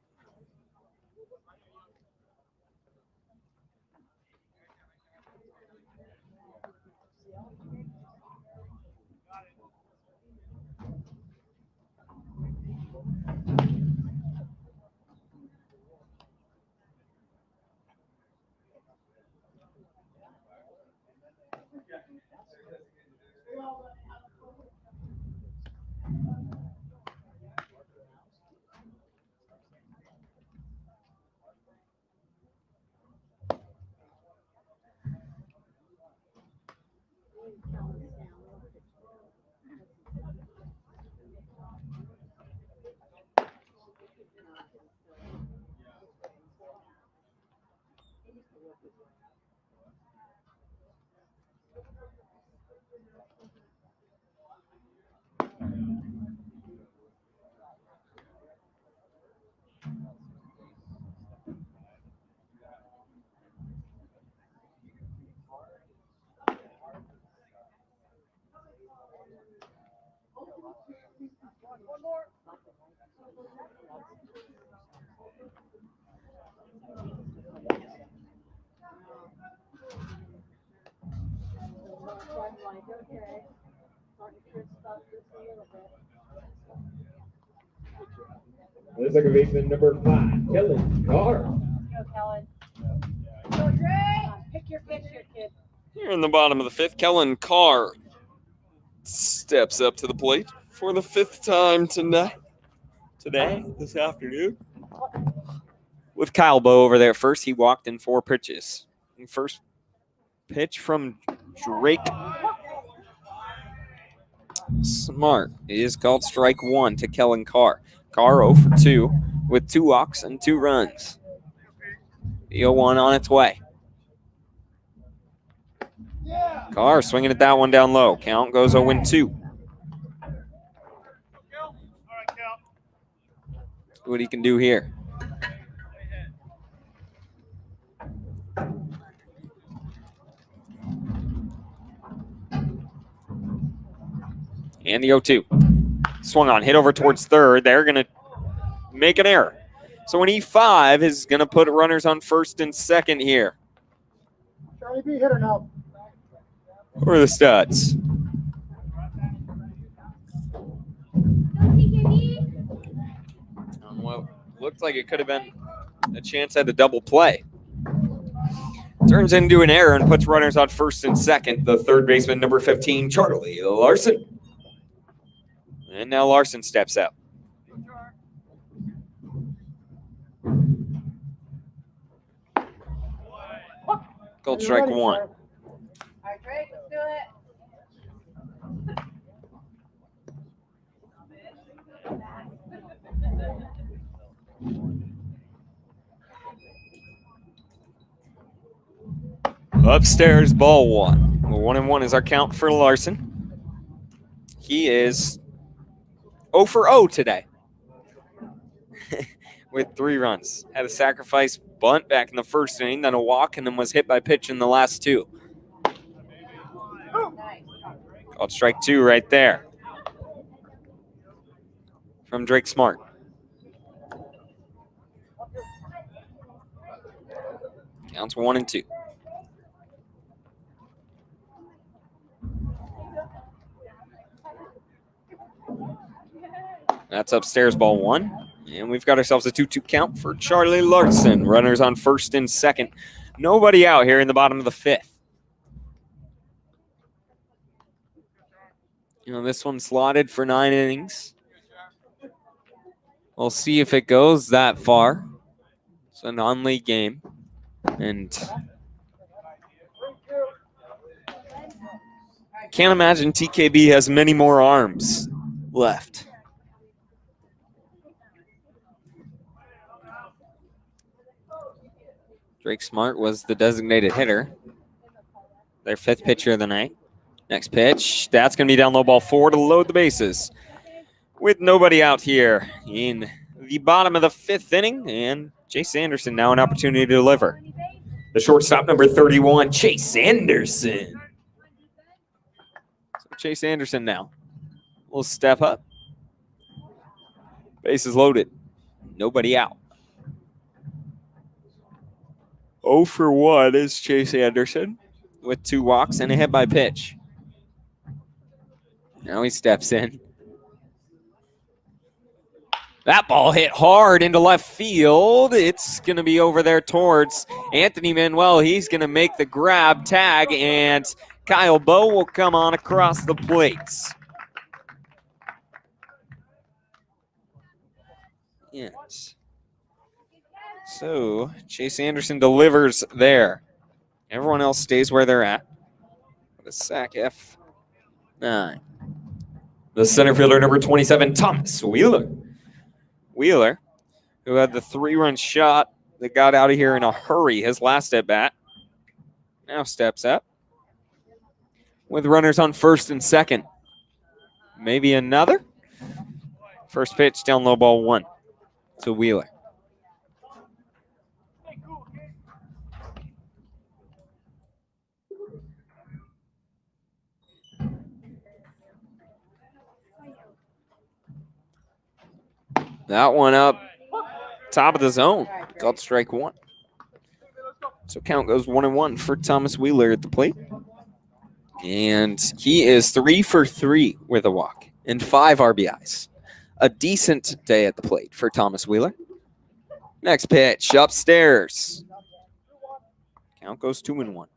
The second baseman, number 5, Kellen Carr. Go, Kellen. Go, Dre. Pick your pitch here, kid. Here in the bottom of the 5th, Kellen Carr steps up to the plate for the 5th time this afternoon. With Kyle Bowe over there first, he walked in 4 pitches. And first pitch from Drake Smart is called strike 1 to Kellen Carr. Carr 0 for 2 with 2 walks and 2 runs. The 0-1 on its way. Carr swinging at that one down low. Count goes 0-2. See what he can do here. And the 0-2. Swung on, hit over towards third. They're going to make an error. So an E5 is going to put runners on first and second here. Charlie B, hitter now. For the Studs. Well, looked like it could have been a chance at a double play. Turns into an error and puts runners on first and second. The third baseman, number 15, Charlie Larson. And now Larson steps up. Called strike 1. All right, Drake, let's do it. Upstairs, ball 1. 1-1 is our count for Larson. He is 0 for 0 today with 3 runs. Had a sacrifice bunt back in the first inning, then a walk, and then was hit by pitch in the last 2. Called strike 2 right there from Drake Smart. Counts 1-2. That's upstairs, ball 1. And we've got ourselves a 2-2 count for Charlie Larson. Runners on first and second. Nobody out here in the bottom of the 5th. This one slotted for 9 innings. We'll see if it goes that far. It's a non-league game. And can't imagine TKB has many more arms left. Drake Smart was the designated hitter. Their 5th pitcher of the night. Next pitch, that's going to be down low, ball 4 to load the bases. With nobody out here in the bottom of the 5th inning, and Chase Anderson now an opportunity to deliver. The shortstop, number 31, Chase Anderson. So Chase Anderson now will step up. Bases loaded. Nobody out. 0 for 1 is Chase Anderson with 2 walks and a hit by pitch. Now he steps in. That ball hit hard into left field. It's going to be over there towards Anthony Manuel. He's going to make the grab tag, and Kyle Bowe will come on across the plates. Yes. So Chase Anderson delivers there. Everyone else stays where they're at. The sack F9. The center fielder, number 27, Thomas Wheeler. Wheeler, who had the 3-run shot that got out of here in a hurry his last at bat, now steps up with runners on first and second. Maybe another. First pitch down low, ball 1 to Wheeler. That one up top of the zone. Called strike 1. So count goes 1-1 for Thomas Wheeler at the plate. And he is 3 for 3 with a walk and 5 RBIs. A decent day at the plate for Thomas Wheeler. Next pitch, upstairs. Count goes 2-1.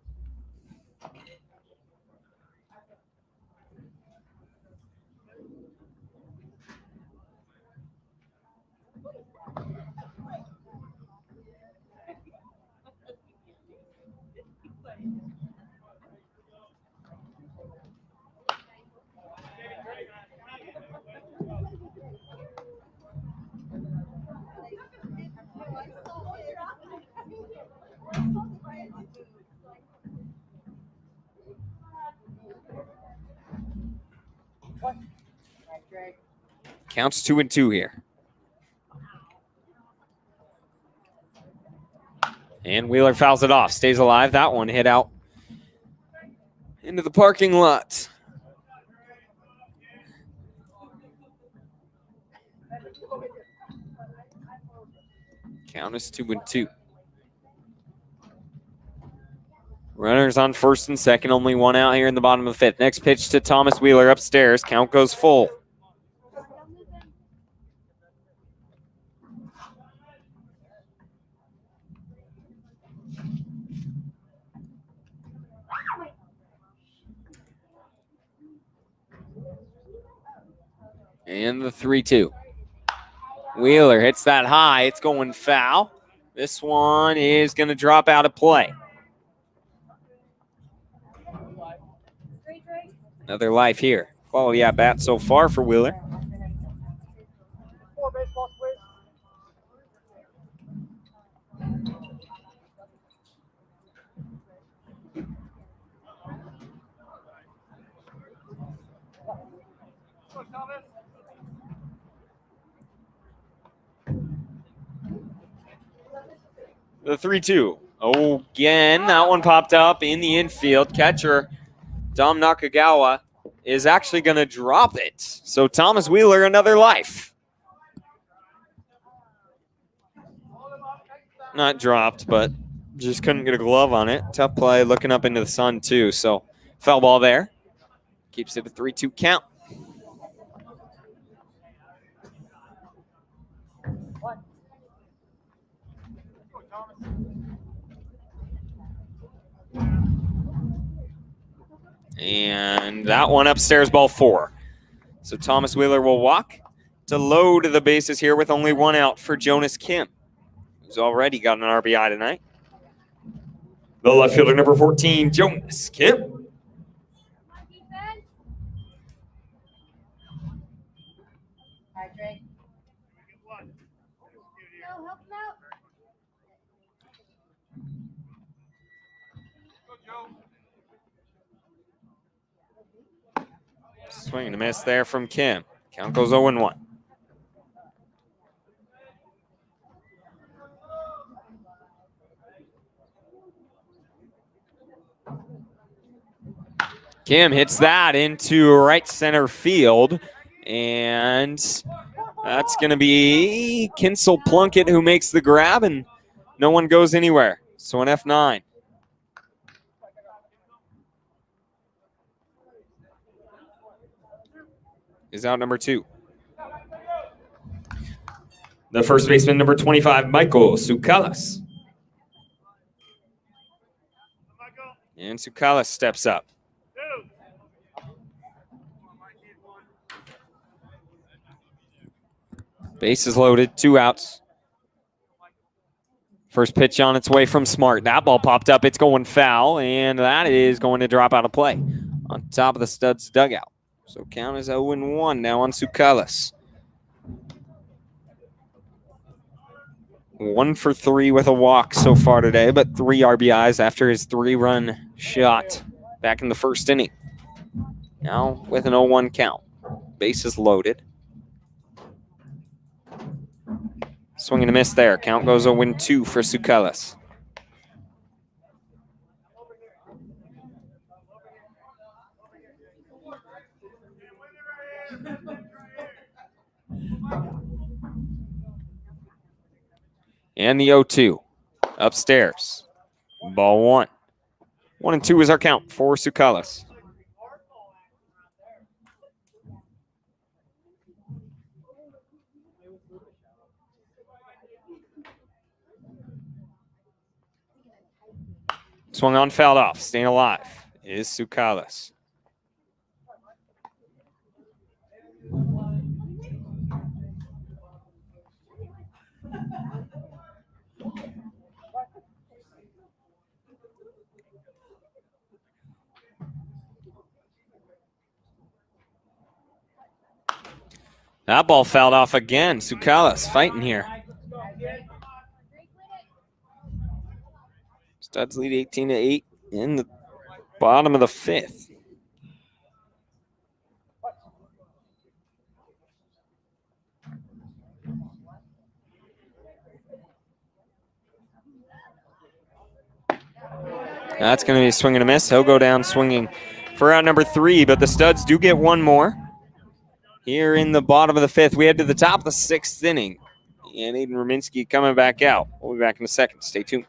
Counts 2-2 here. And Wheeler fouls it off, stays alive. That one hit out into the parking lot. Count is 2-2. Runners on first and second, only 1 out here in the bottom of the 5th. Next pitch to Thomas Wheeler upstairs. Count goes full. And the 3-2. Wheeler hits that high. It's going foul. This one is going to drop out of play. Another life here. Quality at bat so far for Wheeler. The 3-2. Again, that one popped up in the infield. Catcher Dom Nakagawa is actually going to drop it. So Thomas Wheeler, another life. Not dropped, but just couldn't get a glove on it. Tough play, looking up into the sun too. So foul ball there. Keeps it a 3-2 count. And that one upstairs, ball 4. So Thomas Wheeler will walk to load the bases here with only one out for Jonas Kim, who's already got an RBI tonight. The left fielder, number 14, Jonas Kim. Swing and a miss there from Kim. Count goes 0-1. Kim hits that into right center field, and that's going to be Kinsel Plunkett who makes the grab, and no one goes anywhere. So an F9. Is out number 2. The first baseman, number 25, Michael Tsoukalas. And Tsoukalas steps up. Bases loaded, 2 outs. First pitch on its way from Smart. That ball popped up. It's going foul, and that is going to drop out of play on top of the Studs dugout. So count is 0-1 now on Tsoukalas. 1 for 3 with a walk so far today, but 3 RBIs after his 3-run shot back in the first inning. Now with an 0-1 count. Bases loaded. Swing and a miss there. Count goes 0-2 for Tsoukalas. And the 0-2 upstairs. Ball 1. 1-2 is our count for Tsoukalas. Swung on, fouled off. Staying alive is Tsoukalas. That ball fouled off again. Tsoukalas fighting here. Studs lead 18-8 in the bottom of the 5th. That's going to be a swing and a miss. He'll go down swinging for out number 3, but the Studs do get one more. Here in the bottom of the 5th, we head to the top of the 6th inning. And Aiden Rominski coming back out. We'll be back in a second. Stay tuned.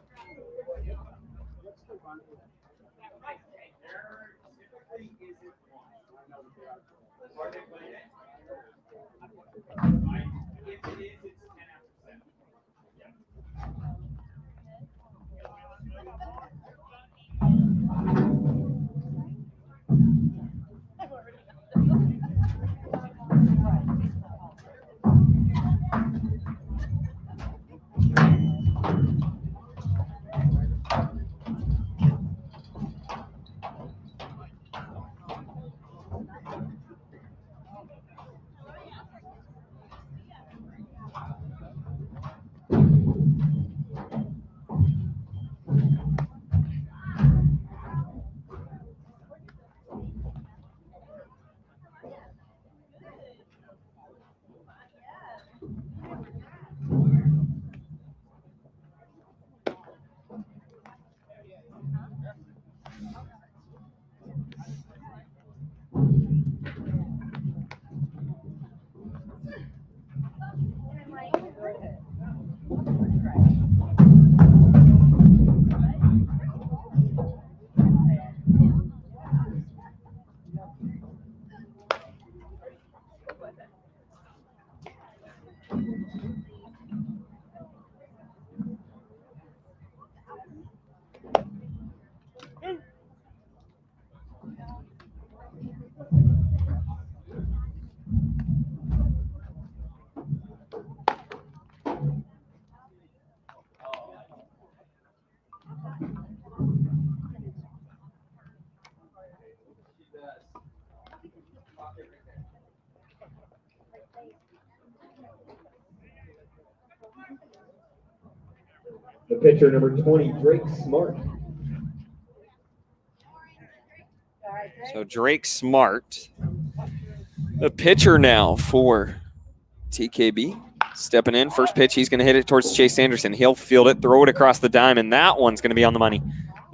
The pitcher, number 20, Drake Smart. So Drake Smart, the pitcher now for TKB. Stepping in, first pitch, he's going to hit it towards Chase Anderson. He'll field it, throw it across the dime, and that one's going to be on the money.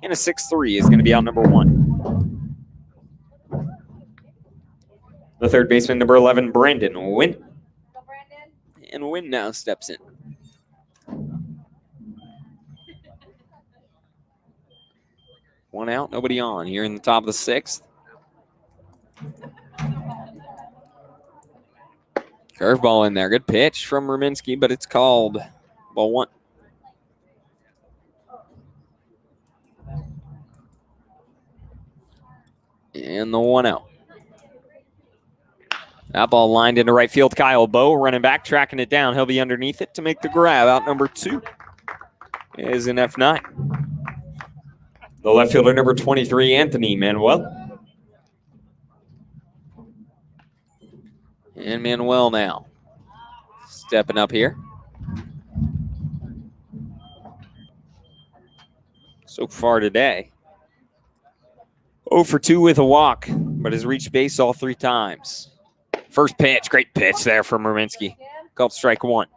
And a 6-3 is going to be out number 1. The third baseman, number 11, Brandon Wynn. And Wynn now steps in. One out, nobody on here in the top of the 6th. Curveball in there. Good pitch from Ruminski, but it's called ball 1. And the 1 out. That ball lined into right field. Kyle Bowe running back, tracking it down. He'll be underneath it to make the grab. Out number 2 is an F9. The left fielder, number 23, Anthony Manuel. And Manuel now stepping up here. So far today, 0 for 2 with a walk, but has reached base all 3 times. First pitch, great pitch there from Ruminski. Called strike 1.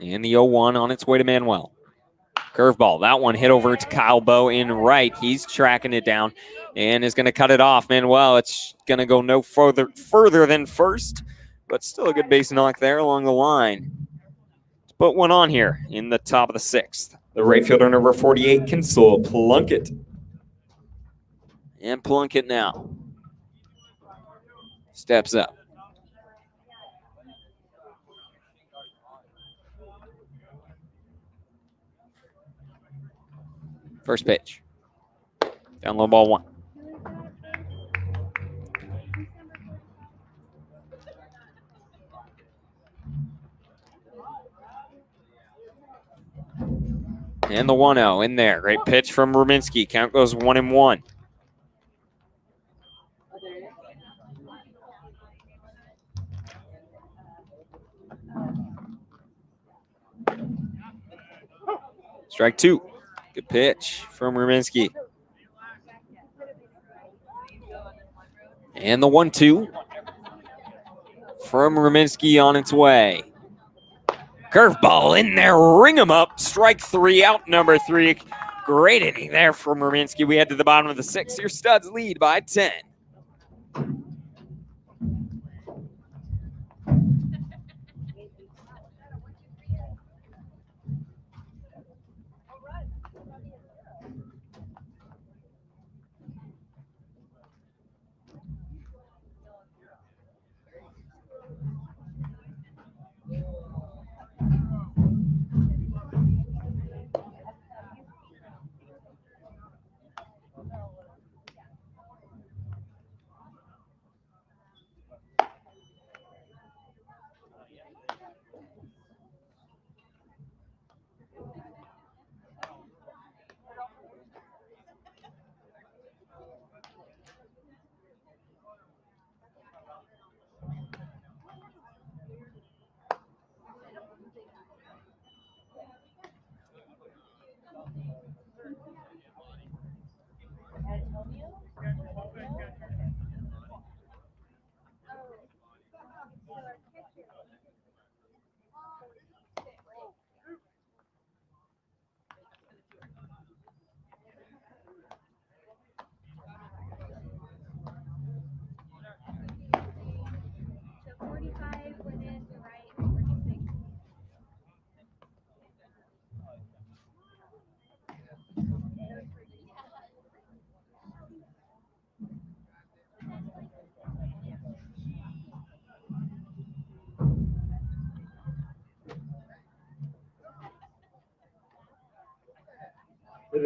And the 0-1 on its way to Manuel. Curveball, that one hit over to Kyle Bowe in right. He's tracking it down and is going to cut it off. Manuel, it's going to go no further than first, but still a good base knock there along the line. Let's put one on here in the top of the 6th. The right fielder, number 48, Kinsel Plunkett. And Plunkett now steps up. First pitch. Down low, ball 1. And the 1-0 in there. Great pitch from Ruminski. Count goes 1-1. Strike 2. Good pitch from Ruminski. And the 1-2 from Ruminski on its way. Curveball in there, ring him up. Strike 3, out number 3. Great inning there from Ruminski. We head to the bottom of the 6th. Your Studs lead by 10.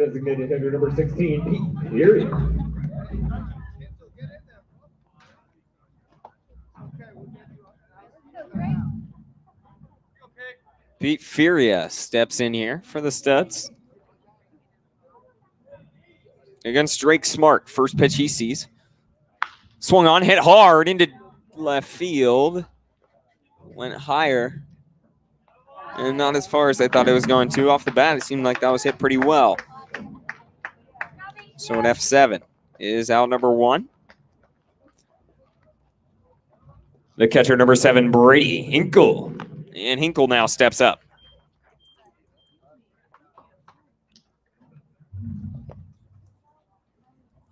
designated hitter number 16, Pete Period. Pete Furia steps in here for the Studs. Against Drake Smart, first pitch he sees. Swung on, hit hard into left field. Went higher. And not as far as I thought it was going to. Off the bat, it seemed like that was hit pretty well. So an F7 is out number 1. The catcher number 7, Brady Hinkle. And Hinkle now steps up.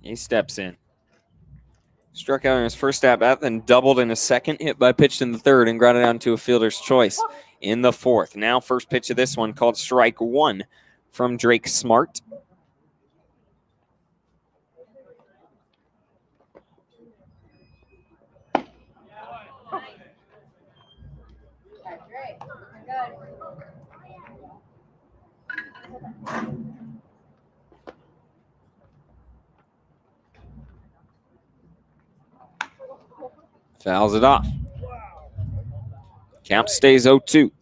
He steps in. Struck out in his first at bat, then doubled in his second, hit by pitch in the third, and grounded out to a fielder's choice in the fourth. Now first pitch of this one called strike 1 from Drake Smart. Fouls it off. Count stays 0-2.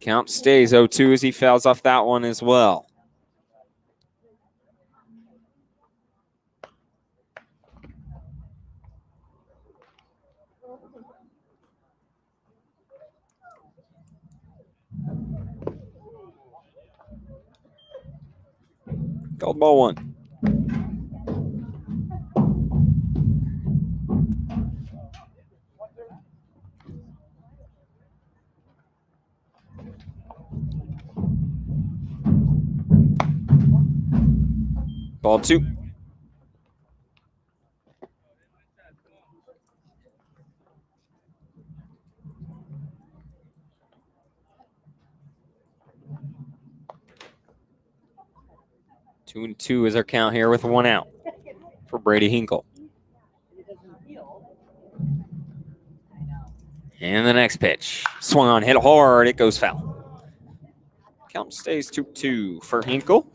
Count stays 0-2 as he fouls off that one as well. Called ball 1. Ball 2. Two and 2 is our count here with 1 out for Brady Hinkle. And the next pitch. Swung on, hit hard, it goes foul. Count stays 2-2 for Hinkle.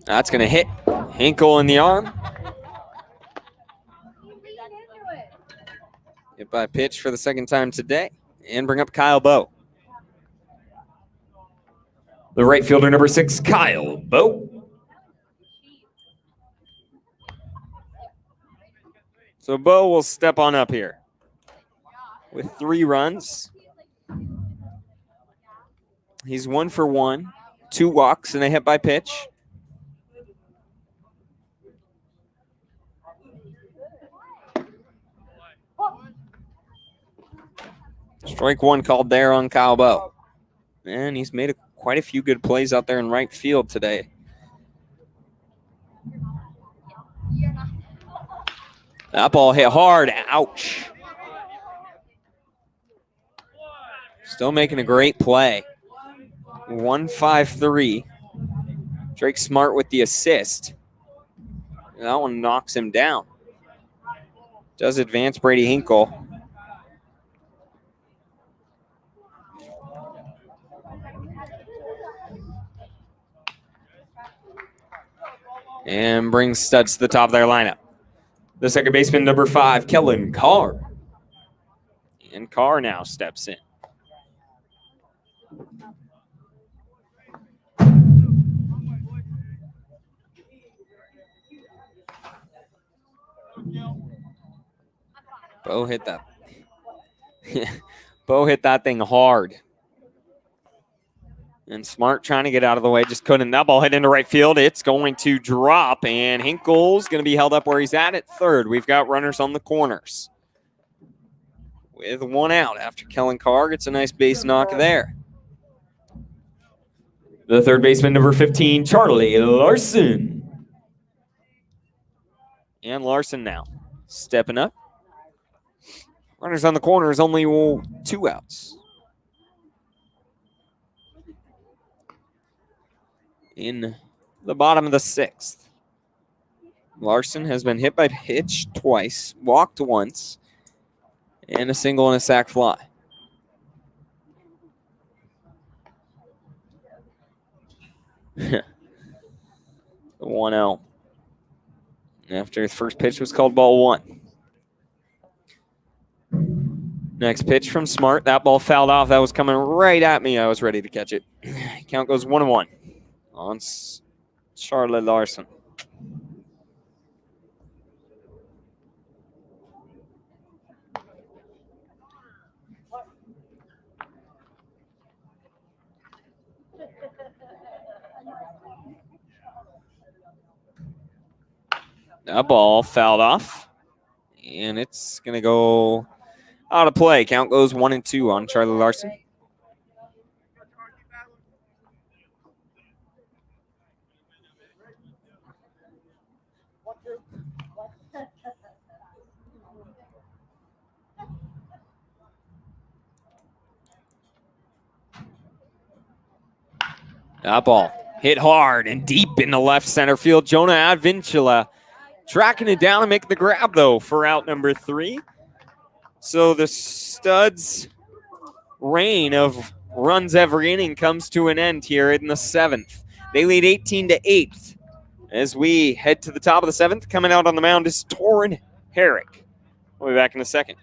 That's going to hit Hinkle in the arm. Hit by pitch for the second time today. And bring up Kyle Bowe. The right fielder, number 6, Kyle Bowe. So Bowe will step on up here with 3 runs. He's 1 for 1, 2 walks, and a hit by pitch. Strike 1 called there on Kyle Bowe. And he's made quite a few good plays out there in right field today. That ball hit hard. Ouch. Still making a great play. 1-5-3. Drake Smart with the assist. That one knocks him down. Does advance Brady Hinkle. And brings Studs to the top of their lineup. The second baseman, number 5, Kellen Carr. And Carr now steps in. Bo hit that. Bo hit that thing hard. And Smart trying to get out of the way, just couldn't. That ball hit into right field. It's going to drop, and Hinkle's going to be held up where he's at third. We've got runners on the corners. With 1 out after Kellen Carr gets a nice base knock there. The third baseman, number 15, Charlie Larson. And Larson now stepping up. Runners on the corners, only 2 outs. In the bottom of the 6th. Larson has been hit by pitch twice, walked once, and a single and a sac fly. The 1-0. After his first pitch was called ball 1. Next pitch from Smart. That ball fouled off. That was coming right at me. I was ready to catch it. Count goes 1-1 on Charlie Larson. That ball fouled off, and it's going to go out of play. Count goes 1-2 on Charlie Larson. That ball hit hard and deep into left center field. Jonah Advincula tracking it down and making the grab, though, for out number 3. So the Studs' reign of runs every inning comes to an end here in the 7th. They lead 18-8. As we head to the top of the 7th, coming out on the mound is Torrin Herrick. We'll be back in a second.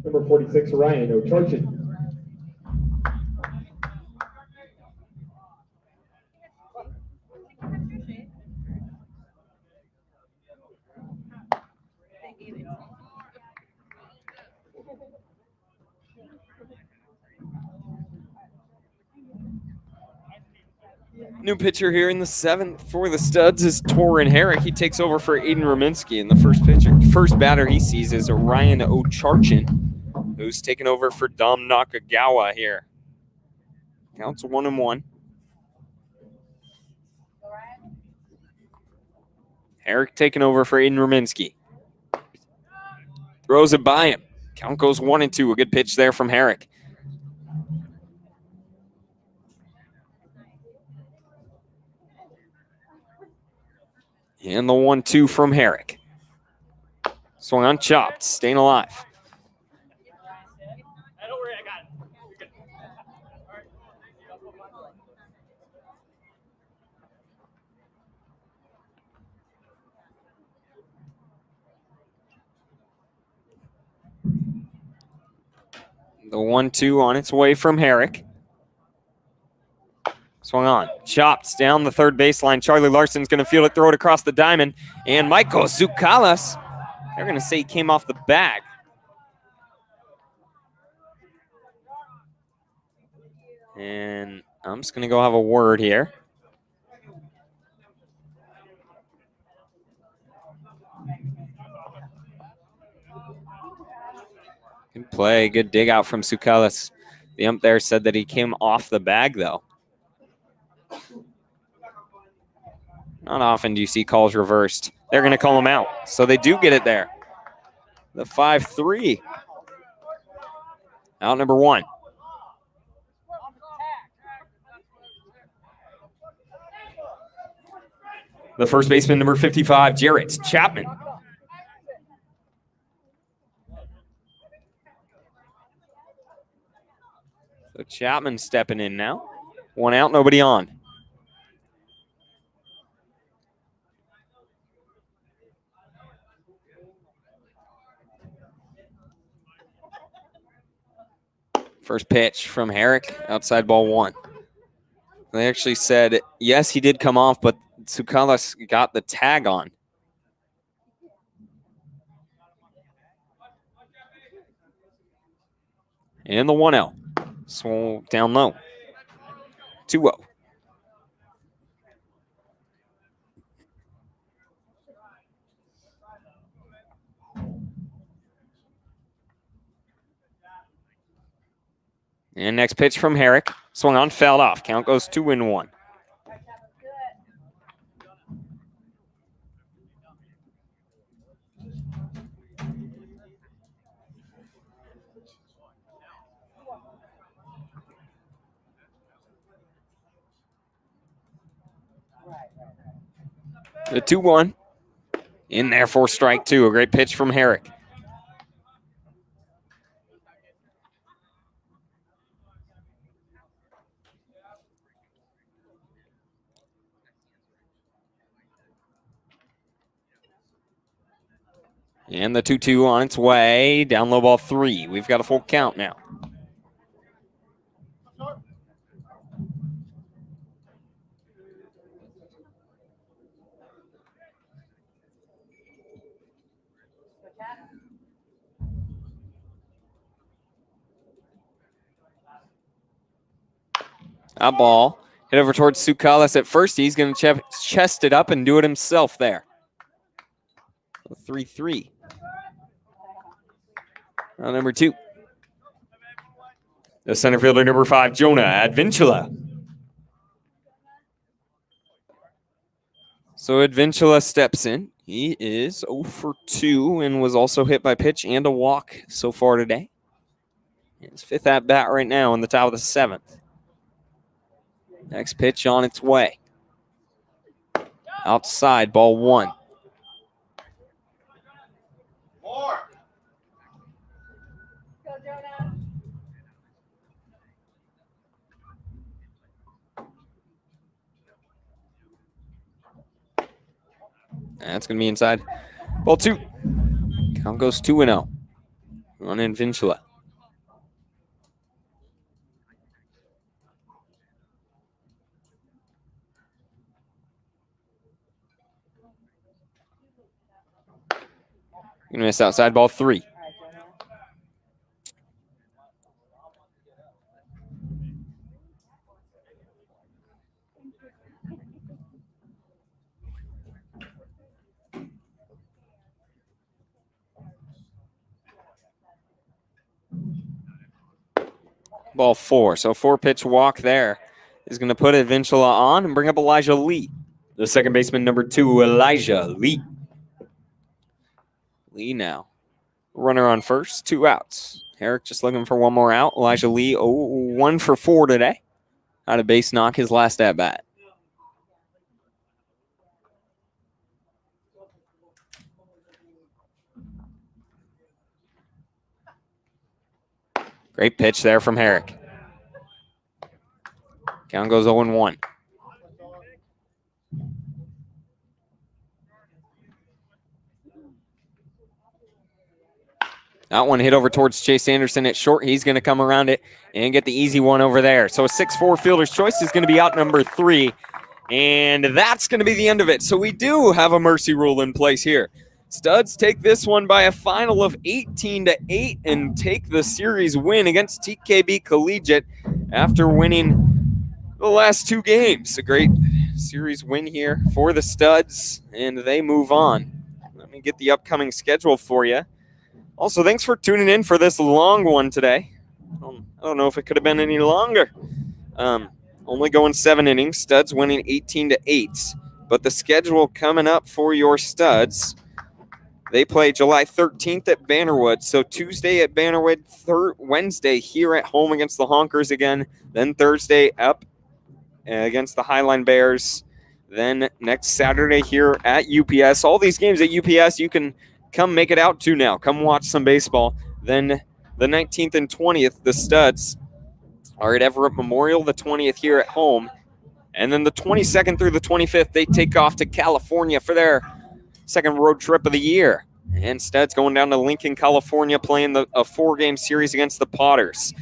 Number 46, Ryan O'Charchin. New pitcher here in the 7th for the Studs is Torrin Herrick. He takes over for Aiden Rominski, and the first batter he sees is Ryan O'Charchin, who's taken over for Dom Nakagawa here. Counts 1-1. Herrick taking over for Aiden Rominski. Throws it by him. Count goes 1-2. A good pitch there from Herrick. And the 1-2 from Herrick. Swung on, chopped, staying alive. The 1-2 on its way from Herrick. Swung on, chopped down the third baseline. Charlie Larson's going to field it, throw it across the diamond. And Michael Zukalas, they're going to say he came off the bag. And I'm just going to go have a word here. Good play, good dig out from Zukalas. The ump there said that he came off the bag, though. Not often do you see calls reversed. They're going to call him out, so they do get it there. The 5-3. Out number 1. The first baseman, number 55, Jarrett Chapman. So Chapman stepping in now. 1 out, nobody on. First pitch from Herrick, outside ball 1. They actually said, yes, he did come off, but Zukalas got the tag on. And the 1-0. So down low. 2-0. And next pitch from Herrick. Swung on, fouled off. Count goes 2-1. The 2-1. In there for strike 2. A great pitch from Herrick. And the 2-2 on its way. Down low ball 3. We've got a full count now. A ball. Hit over towards Zukalas at first. He's going to chest it up and do it himself there. 3-3. Round number 2. The center fielder, number 5, Jonah Advincula. So Advincula steps in. He is 0 for 2 and was also hit by pitch and a walk so far today. His 5th at bat right now in the top of the 7th. Next pitch on its way. Outside, ball 1. That's going to be inside. Ball 2. Count goes 2-0 on Advincula. Gonna miss outside, ball 3. Ball 4. So 4-pitch walk there is going to put Advincula on and bring up Elijah Lee. The second baseman, number 2, Elijah Lee. Lee now. Runner on first, 2 outs. Herrick just looking for 1 more out. Elijah Lee, 1 for 4 today. Out of base knock his last at bat. Great pitch there from Herrick. Count goes 0-1. That one hit over towards Chase Anderson at short. He's going to come around it and get the easy one over there. So a 6-4 fielder's choice is going to be out number 3. And that's going to be the end of it. So we do have a mercy rule in place here. Studs take this one by a final of 18-8 and take the series win against TKB Collegiate after winning the last 2 games. A great series win here for the Studs, and they move on. Let me get the upcoming schedule for you. Also, thanks for tuning in for this long one today. I don't know if it could have been any longer. Only going 7 innings. Studs winning 18-8. But the schedule coming up for your Studs, they play July 13th at Bannerwood. So Tuesday at Bannerwood, Wednesday here at home against the Honkers again. Then Thursday up against the Highline Bears. Then next Saturday here at UPS. All these games at UPS you can come make it out to now. Come watch some baseball. Then the 19th and 20th, the Studs are at Everett Memorial, the 20th here at home. And then the 22nd through the 25th, they take off to California for their second road trip of the year. And Studs going down to Lincoln, California, playing a 4-game series against the Potters.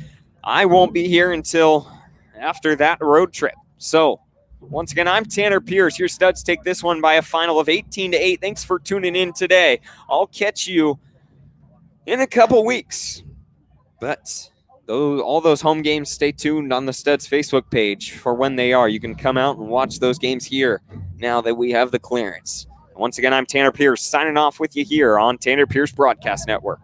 I won't be here until after that road trip. So, once again, I'm Tanner Pierce. Your Studs take this one by a final of 18-8. Thanks for tuning in today. I'll catch you in a couple weeks. But all those home games, stay tuned on the Studs Facebook page for when they are. You can come out and watch those games here now that we have the clearance. Once again, I'm Tanner Pierce signing off with you here on Tanner Pierce Broadcast Network.